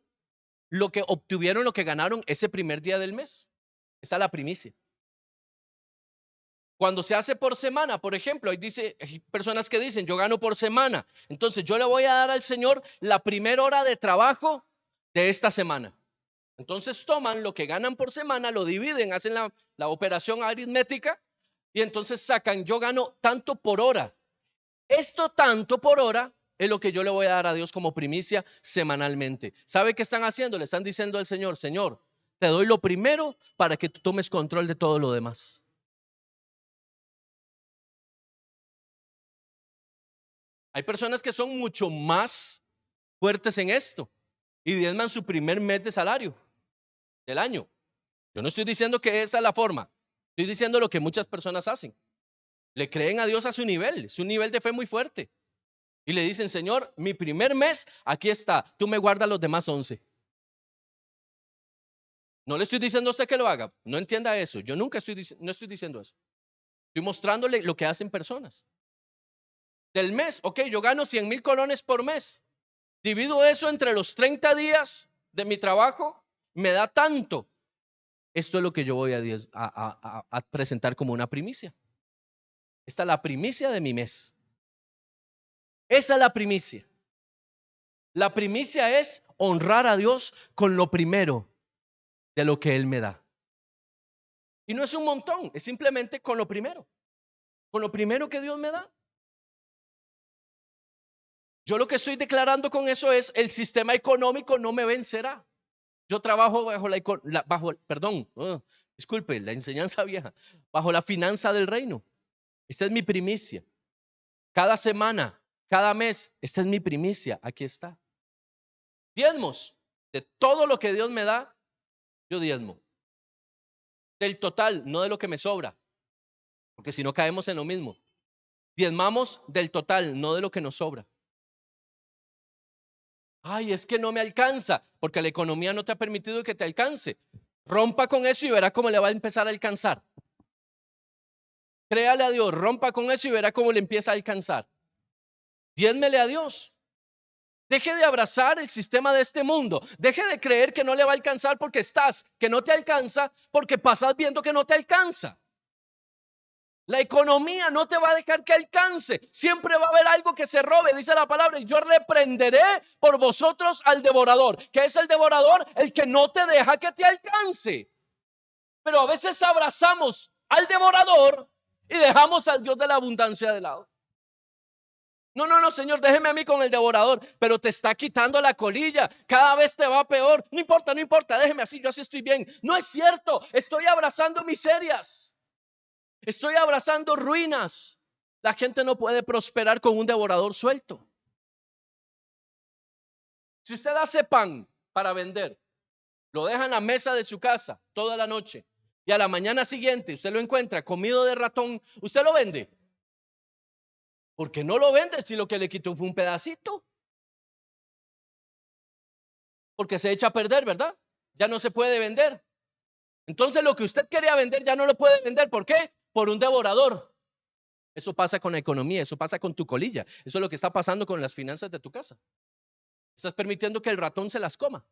lo que obtuvieron, lo que ganaron ese primer día del mes. Esa es la primicia. Cuando se hace por semana, por ejemplo, hay personas que dicen, yo gano por semana. Entonces yo le voy a dar al Señor la primera hora de trabajo de esta semana. Entonces toman lo que ganan por semana, lo dividen, hacen la operación aritmética y entonces sacan, yo gano tanto por hora. Esto tanto por hora es lo que yo le voy a dar a Dios como primicia semanalmente. ¿Sabe qué están haciendo? Le están diciendo al Señor, Señor, te doy lo primero para que tú tomes control de todo lo demás. Hay personas que son mucho más fuertes en esto y diezman su primer mes de salario del año. Yo no estoy diciendo que esa es la forma. Estoy diciendo lo que muchas personas hacen. Le creen a Dios a su nivel. Es un nivel de fe muy fuerte. Y le dicen, Señor, mi primer mes, aquí está. Tú me guardas los demás 11. No le estoy diciendo a usted que lo haga. No entienda eso. Yo nunca no estoy diciendo eso. Estoy mostrándole lo que hacen personas. Del mes, ok, yo gano 100,000 colones por mes. Divido eso entre los 30 días de mi trabajo. Me da tanto. Esto es lo que yo voy a presentar como una primicia. Esta es la primicia de mi mes. Esa es la primicia. La primicia es honrar a Dios con lo primero de lo que Él me da. Y no es un montón, es simplemente con lo primero. Con lo primero que Dios me da. Yo lo que estoy declarando con eso es, el sistema económico no me vencerá. Yo trabajo disculpe, la enseñanza vieja, bajo la finanza del reino. Esta es mi primicia. Cada semana, cada mes, esta es mi primicia. Aquí está. Diezmos. De todo lo que Dios me da, yo diezmo. Del total, no de lo que me sobra. Porque si no caemos en lo mismo. Diezmamos del total, no de lo que nos sobra. Ay, es que no me alcanza, porque la economía no te ha permitido que te alcance. Rompa con eso y verá cómo le va a empezar a alcanzar. Créale a Dios, rompa con eso y verá cómo le empieza a alcanzar. Diezmele a Dios. Deje de abrazar el sistema de este mundo. Deje de creer que no le va a alcanzar porque que no te alcanza, porque pasas viendo que no te alcanza. La economía no te va a dejar que alcance. Siempre va a haber algo que se robe, dice la palabra. Y yo reprenderé por vosotros al devorador. ¿Qué es el devorador? El que no te deja que te alcance. Pero a veces abrazamos al devorador y dejamos al Dios de la abundancia de lado. No, Señor, déjeme a mí con el devorador, pero te está quitando la colilla, cada vez te va peor. No importa, déjeme así, yo así estoy bien. No es cierto, estoy abrazando miserias, estoy abrazando ruinas. La gente no puede prosperar con un devorador suelto. Si usted hace pan para vender, lo deja en la mesa de su casa toda la noche y a la mañana siguiente usted lo encuentra comido de ratón, ¿usted lo vende? Porque no lo vende si lo que le quitó fue un pedacito. Porque se echa a perder, ¿verdad? Ya no se puede vender. Entonces lo que usted quería vender ya no lo puede vender. ¿Por qué? Por un devorador. Eso pasa con la economía, eso pasa con tu colilla. Eso es lo que está pasando con las finanzas de tu casa. Estás permitiendo que el ratón se las coma.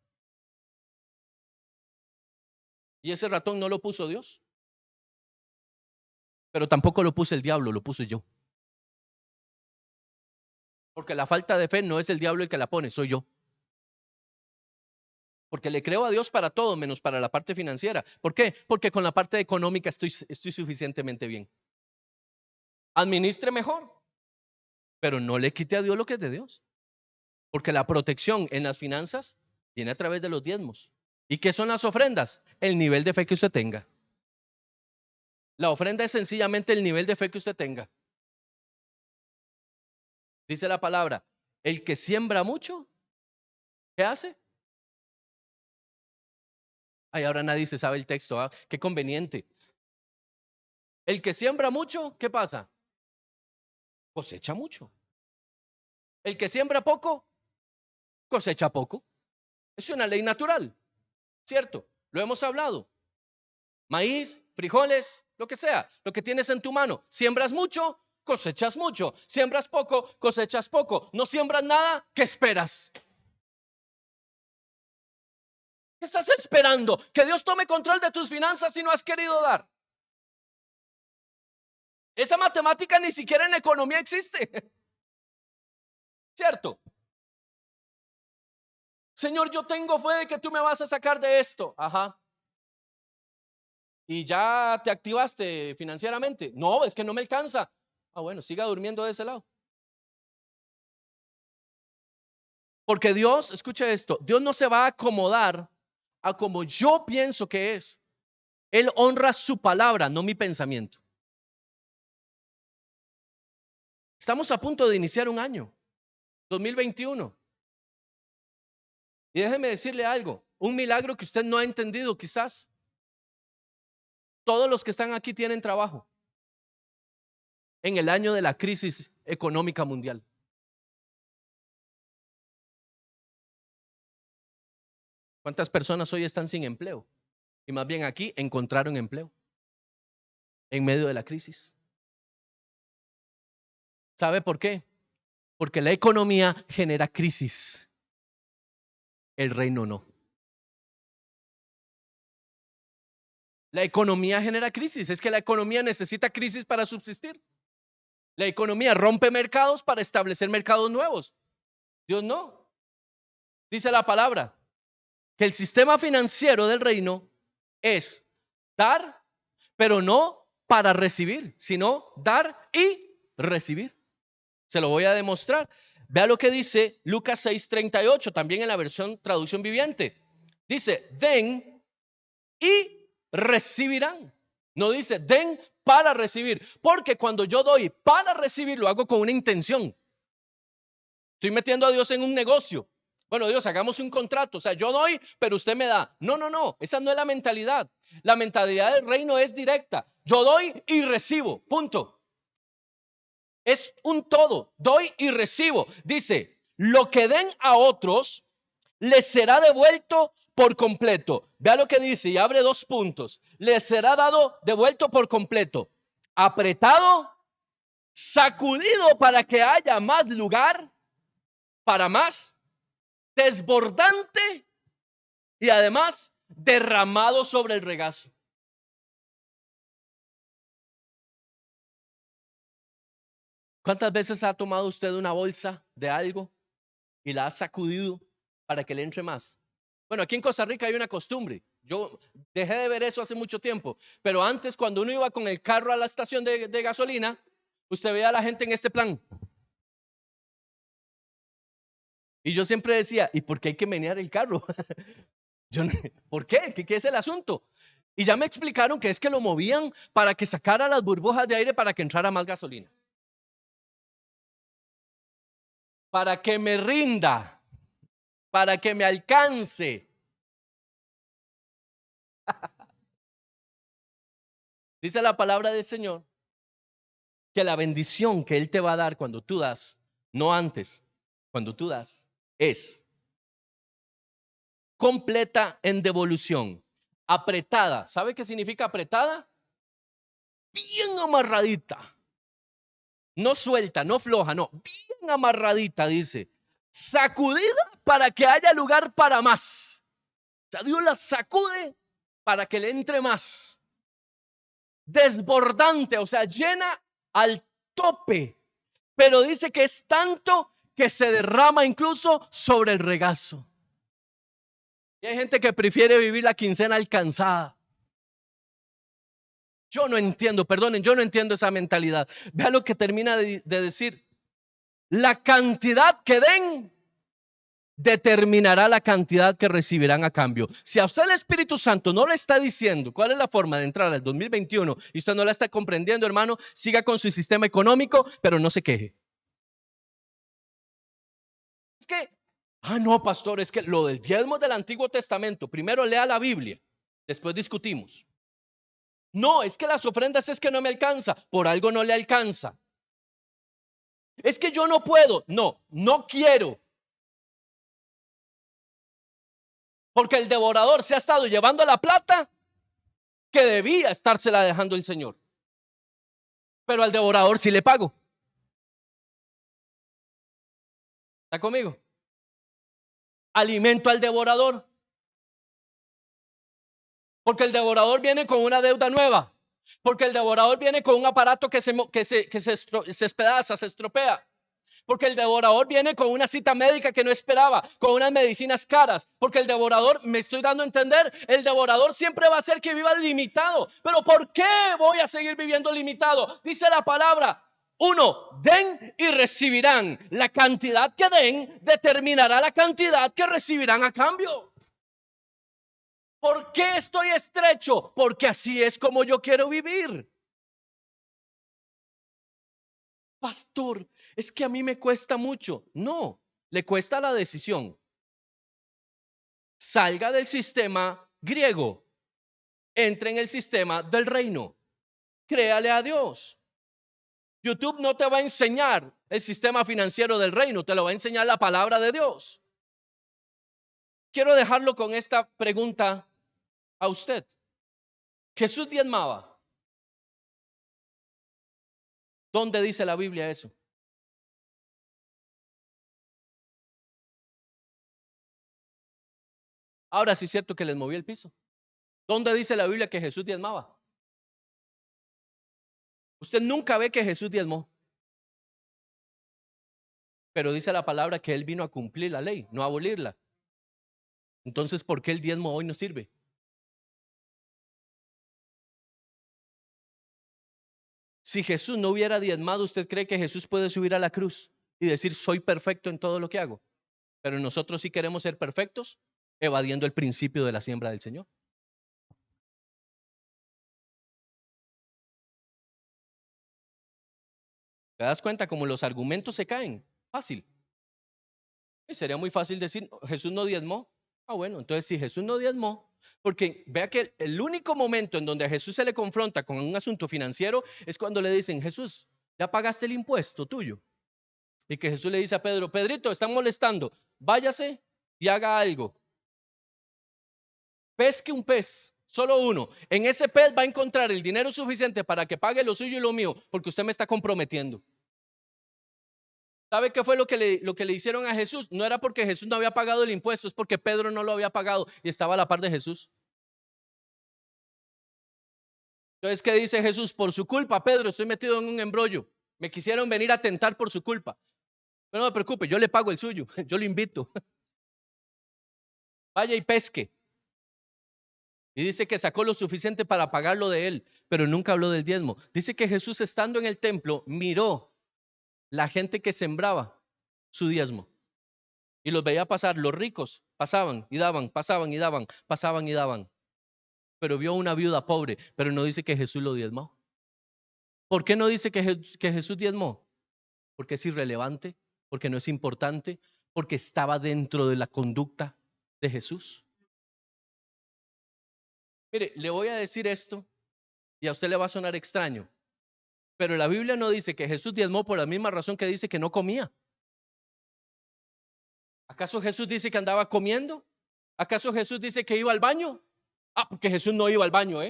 Y ese ratón no lo puso Dios. Pero tampoco lo puso el diablo, lo puse yo. Porque la falta de fe no es el diablo el que la pone, soy yo. Porque le creo a Dios para todo, menos para la parte financiera. ¿Por qué? Porque con la parte económica estoy suficientemente bien. Administre mejor, pero no le quite a Dios lo que es de Dios. Porque la protección en las finanzas viene a través de los diezmos. ¿Y qué son las ofrendas? El nivel de fe que usted tenga. La ofrenda es sencillamente el nivel de fe que usted tenga. Dice la palabra, el que siembra mucho, ¿qué hace? Ay, ahora nadie se sabe el texto, ¿ah? Qué conveniente. El que siembra mucho, ¿qué pasa? Cosecha mucho. El que siembra poco, cosecha poco. Es una ley natural, ¿cierto? Lo hemos hablado. Maíz, frijoles, lo que sea, lo que tienes en tu mano. Siembras mucho, cosechas mucho. Siembras poco, cosechas poco. No siembras nada, ¿qué esperas? ¿Qué estás esperando? Que Dios tome control de tus finanzas si no has querido dar. Esa matemática ni siquiera en economía existe. ¿Cierto? Señor, yo tengo fe de que tú me vas a sacar de esto. Ajá. ¿Y ya te activaste financieramente? No, es que no me alcanza. Ah, bueno, siga durmiendo de ese lado. Porque Dios, escucha esto, Dios no se va a acomodar a como yo pienso que es. Él honra su palabra, no mi pensamiento. Estamos a punto de iniciar un año, 2021. Y déjeme decirle algo, un milagro que usted no ha entendido quizás. Todos los que están aquí tienen trabajo en el año de la crisis económica mundial. ¿Cuántas personas hoy están sin empleo? Y más bien aquí encontraron empleo en medio de la crisis. ¿Sabe por qué? Porque la economía genera crisis. El reino no. La economía genera crisis. Es que la economía necesita crisis para subsistir. La economía rompe mercados para establecer mercados nuevos. Dios no. Dice la palabra que el sistema financiero del reino es dar, pero no para recibir, sino dar y recibir. Se lo voy a demostrar. Vea lo que dice Lucas 6:38, también en la versión traducción viviente. Dice, den y recibirán. No dice, den para recibir. Porque cuando yo doy para recibir, lo hago con una intención. Estoy metiendo a Dios en un negocio. Bueno, Dios, hagamos un contrato. O sea, yo doy, pero usted me da. No. Esa no es la mentalidad. La mentalidad del reino es directa. Yo doy y recibo. Punto. Es un todo. Doy y recibo. Dice, lo que den a otros les será devuelto por completo. Vea lo que dice y abre 2 puntos. Les será dado devuelto por completo. apretado, sacudido para que haya más lugar para más, desbordante y además derramado sobre el regazo. ¿Cuántas veces ha tomado usted una bolsa de algo y la ha sacudido para que le entre más? Bueno, aquí en Costa Rica hay una costumbre. Yo dejé de ver eso hace mucho tiempo, pero antes, cuando uno iba con el carro a la estación de gasolina, usted veía a la gente en este plan. Y yo siempre decía, ¿y por qué hay que menear el carro? ¿Por qué? ¿Qué es el asunto? Y ya me explicaron que es que lo movían para que sacara las burbujas de aire para que entrara más gasolina. Para que me rinda, para que me alcance. Dice la palabra del Señor que la bendición que Él te va a dar cuando tú das, no antes, cuando tú das, es completa en devolución, apretada. ¿Sabe qué significa apretada? Bien amarradita. No suelta, no floja, no, bien amarradita, dice. Sacudida para que haya lugar para más. O sea, Dios la sacude para que le entre más. Desbordante, o sea, llena al tope. Pero dice que es tanto que se derrama incluso sobre el regazo. Y hay gente que prefiere vivir la quincena alcanzada. Yo no entiendo, perdonen, yo no entiendo esa mentalidad. Vea lo que termina de decir. La cantidad que den determinará la cantidad que recibirán a cambio. Si a usted el Espíritu Santo no le está diciendo cuál es la forma de entrar al 2021 y usted no la está comprendiendo, hermano, siga con su sistema económico, pero no se queje. Es que, no, pastor, es que lo del diezmo del Antiguo Testamento, primero lea la Biblia, después discutimos. No, es que las ofrendas es que no me alcanza, por algo no le alcanza. Es que yo no puedo, no quiero. Porque el devorador se ha estado llevando la plata que debía estársela dejando el Señor. Pero al devorador sí le pago. ¿Está conmigo? Alimento al devorador. Porque el devorador viene con una deuda nueva. Porque el devorador viene con un aparato que se espedaza, se estropea. Porque el devorador viene con una cita médica que no esperaba, con unas medicinas caras. Porque el devorador, me estoy dando a entender, el devorador siempre va a ser que viva limitado. Pero ¿por qué voy a seguir viviendo limitado? Dice la palabra, 1, den y recibirán. La cantidad que den determinará la cantidad que recibirán a cambio. ¿Por qué estoy estrecho? Porque así es como yo quiero vivir. Pastor, es que a mí me cuesta mucho. No, le cuesta la decisión. Salga del sistema griego, entre en el sistema del reino. Créale a Dios. YouTube no te va a enseñar el sistema financiero del reino, te lo va a enseñar la palabra de Dios. Quiero dejarlo con esta pregunta a usted. Jesús diezmaba. ¿Dónde dice la Biblia eso? Ahora sí es cierto que les movió el piso. ¿Dónde dice la Biblia que Jesús diezmaba? Usted nunca ve que Jesús diezmó. Pero dice la palabra que Él vino a cumplir la ley, no a abolirla. Entonces, ¿por qué el diezmo hoy no sirve? Si Jesús no hubiera diezmado, ¿usted cree que Jesús puede subir a la cruz y decir, soy perfecto en todo lo que hago? Pero nosotros sí queremos ser perfectos, evadiendo el principio de la siembra del Señor. ¿Te das cuenta cómo los argumentos se caen? Fácil. Y sería muy fácil decir, Jesús no diezmó. Bueno, entonces si Jesús no diezmó, porque vea que el único momento en donde a Jesús se le confronta con un asunto financiero es cuando le dicen, Jesús, ¿ya pagaste el impuesto tuyo? Y que Jesús le dice a Pedro, Pedrito, están molestando, váyase y haga algo. Pesque un pez, Solo uno. En ese pez va a encontrar el dinero suficiente para que pague lo suyo y lo mío, porque usted me está comprometiendo. ¿Sabe qué fue lo que le hicieron a Jesús? No era porque Jesús no había pagado el impuesto, es porque Pedro no lo había pagado y estaba a la par de Jesús. Entonces, ¿qué dice Jesús? Por su culpa, Pedro, estoy metido en un embrollo. Me quisieron venir a tentar por su culpa. Pero no me preocupe, yo le pago el suyo, yo lo invito. Vaya y pesque. Y dice que sacó lo suficiente para pagarlo de él, pero nunca habló del diezmo. Dice que Jesús, estando en el templo, miró la gente que sembraba su diezmo y los veía pasar. Los ricos pasaban y daban, pasaban y daban, pasaban y daban. Pero vio una viuda pobre, pero no dice que Jesús lo diezmó. ¿Por qué no dice que Jesús diezmó? Porque es irrelevante, porque no es importante, porque estaba dentro de la conducta de Jesús. Mire, le voy a decir esto y a usted le va a sonar extraño, pero la Biblia no dice que Jesús diezmó por la misma razón que dice que no comía. ¿Acaso Jesús dice que andaba comiendo? ¿Acaso Jesús dice que iba al baño? Porque Jesús no iba al baño,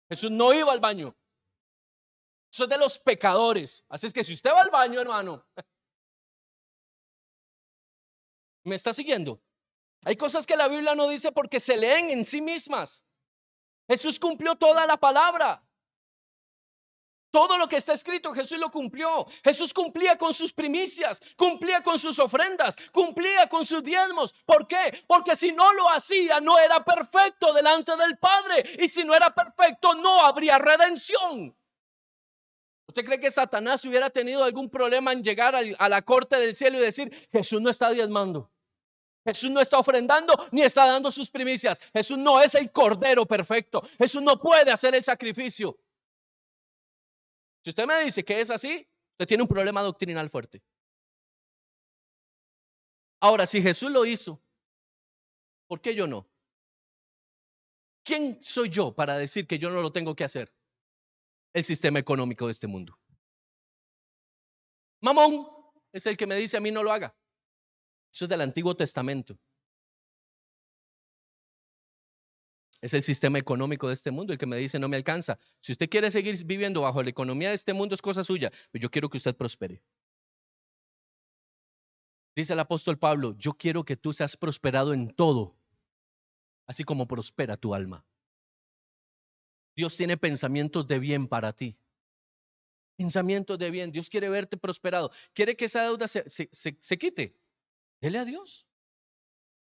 Jesús no iba al baño. Eso es de los pecadores. Así es que si usted va al baño, hermano, ¿me está siguiendo? Hay cosas que la Biblia no dice porque se leen en sí mismas. Jesús cumplió toda la palabra. Todo lo que está escrito, Jesús lo cumplió. Jesús cumplía con sus primicias, cumplía con sus ofrendas, cumplía con sus diezmos. ¿Por qué? Porque si no lo hacía, no era perfecto delante del Padre. Y si no era perfecto, no habría redención. ¿Usted cree que Satanás hubiera tenido algún problema en llegar a la corte del cielo y decir, Jesús no está diezmando? Jesús no está ofrendando ni está dando sus primicias. Jesús no es el cordero perfecto. Jesús no puede hacer el sacrificio. Si usted me dice que es así, usted tiene un problema doctrinal fuerte. Ahora, si Jesús lo hizo, ¿por qué yo no? ¿Quién soy yo para decir que yo no lo tengo que hacer? El sistema económico de este mundo. Mamón es el que me dice a mí no lo haga. Eso es del Antiguo Testamento. Es el sistema económico de este mundo el que me dice no me alcanza. Si usted quiere seguir viviendo bajo la economía de este mundo es cosa suya, pero yo quiero que usted prospere. Dice el apóstol Pablo, yo quiero que tú seas prosperado en todo, así como prospera tu alma. Dios tiene pensamientos de bien para ti. Pensamientos de bien. Dios quiere verte prosperado. Quiere que esa deuda se quite. Dele a Dios.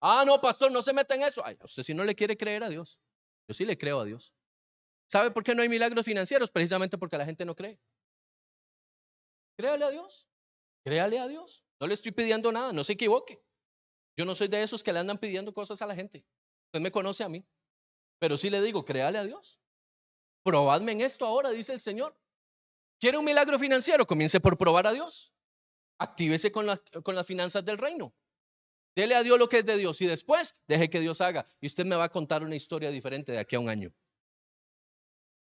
No, pastor, no se meta en eso. Usted si no le quiere creer a Dios. Yo sí le creo a Dios. ¿Sabe por qué no hay milagros financieros? Precisamente porque la gente no cree. Créale a Dios. Créale a Dios. No le estoy pidiendo nada, no se equivoque. Yo no soy de esos que le andan pidiendo cosas a la gente. Usted me conoce a mí. Pero sí le digo, créale a Dios. Probadme en esto ahora, dice el Señor. ¿Quiere un milagro financiero? Comience por probar a Dios. Actívese con las finanzas del reino. Dele a Dios lo que es de Dios y después deje que Dios haga. Y usted me va a contar una historia diferente de aquí a un año.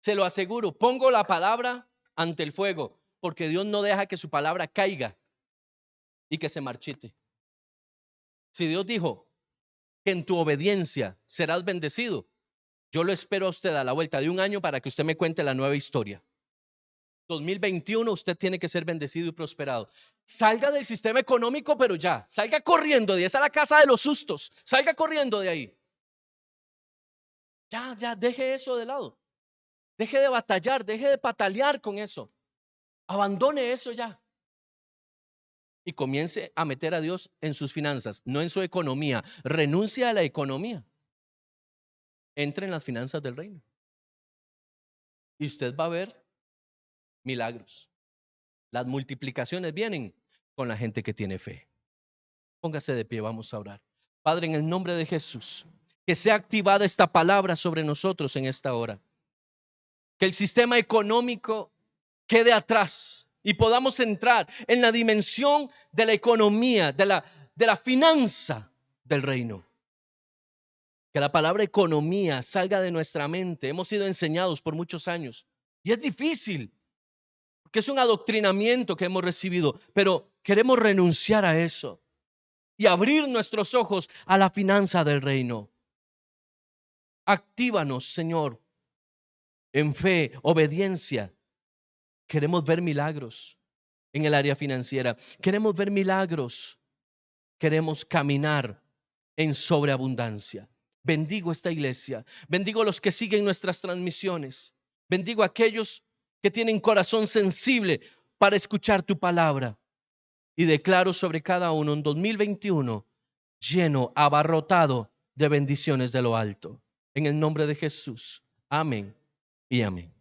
Se lo aseguro, pongo la palabra ante el fuego, porque Dios no deja que su palabra caiga y que se marchite. Si Dios dijo que en tu obediencia serás bendecido, yo lo espero a usted a la vuelta de un año para que usted me cuente la nueva historia. 2021 usted tiene que ser bendecido y prosperado. Salga del sistema económico, pero ya, salga corriendo de esa la casa de los sustos, salga corriendo de ahí. Ya, deje eso de lado. Deje de batallar, deje de patalear con eso. Abandone eso ya. Y comience a meter a Dios en sus finanzas, no en su economía. Renuncia a la economía. Entre en las finanzas del reino. Y usted va a ver milagros. Las multiplicaciones vienen con la gente que tiene fe. Póngase de pie, vamos a orar. Padre, en el nombre de Jesús, que sea activada esta palabra sobre nosotros en esta hora. Que el sistema económico quede atrás y podamos entrar en la dimensión de la economía, de la finanza del reino. Que la palabra economía salga de nuestra mente. Hemos sido enseñados por muchos años y es difícil porque es un adoctrinamiento que hemos recibido, pero queremos renunciar a eso y abrir nuestros ojos a la finanza del reino. Actívanos, Señor, en fe, obediencia. Queremos ver milagros en el área financiera. Queremos ver milagros. Queremos caminar en sobreabundancia. Bendigo esta iglesia. Bendigo a los que siguen nuestras transmisiones. Bendigo a aquellos que tienen corazón sensible para escuchar tu palabra. Y declaro sobre cada uno un 2021 lleno, abarrotado de bendiciones de lo alto. En el nombre de Jesús. Amén y amén.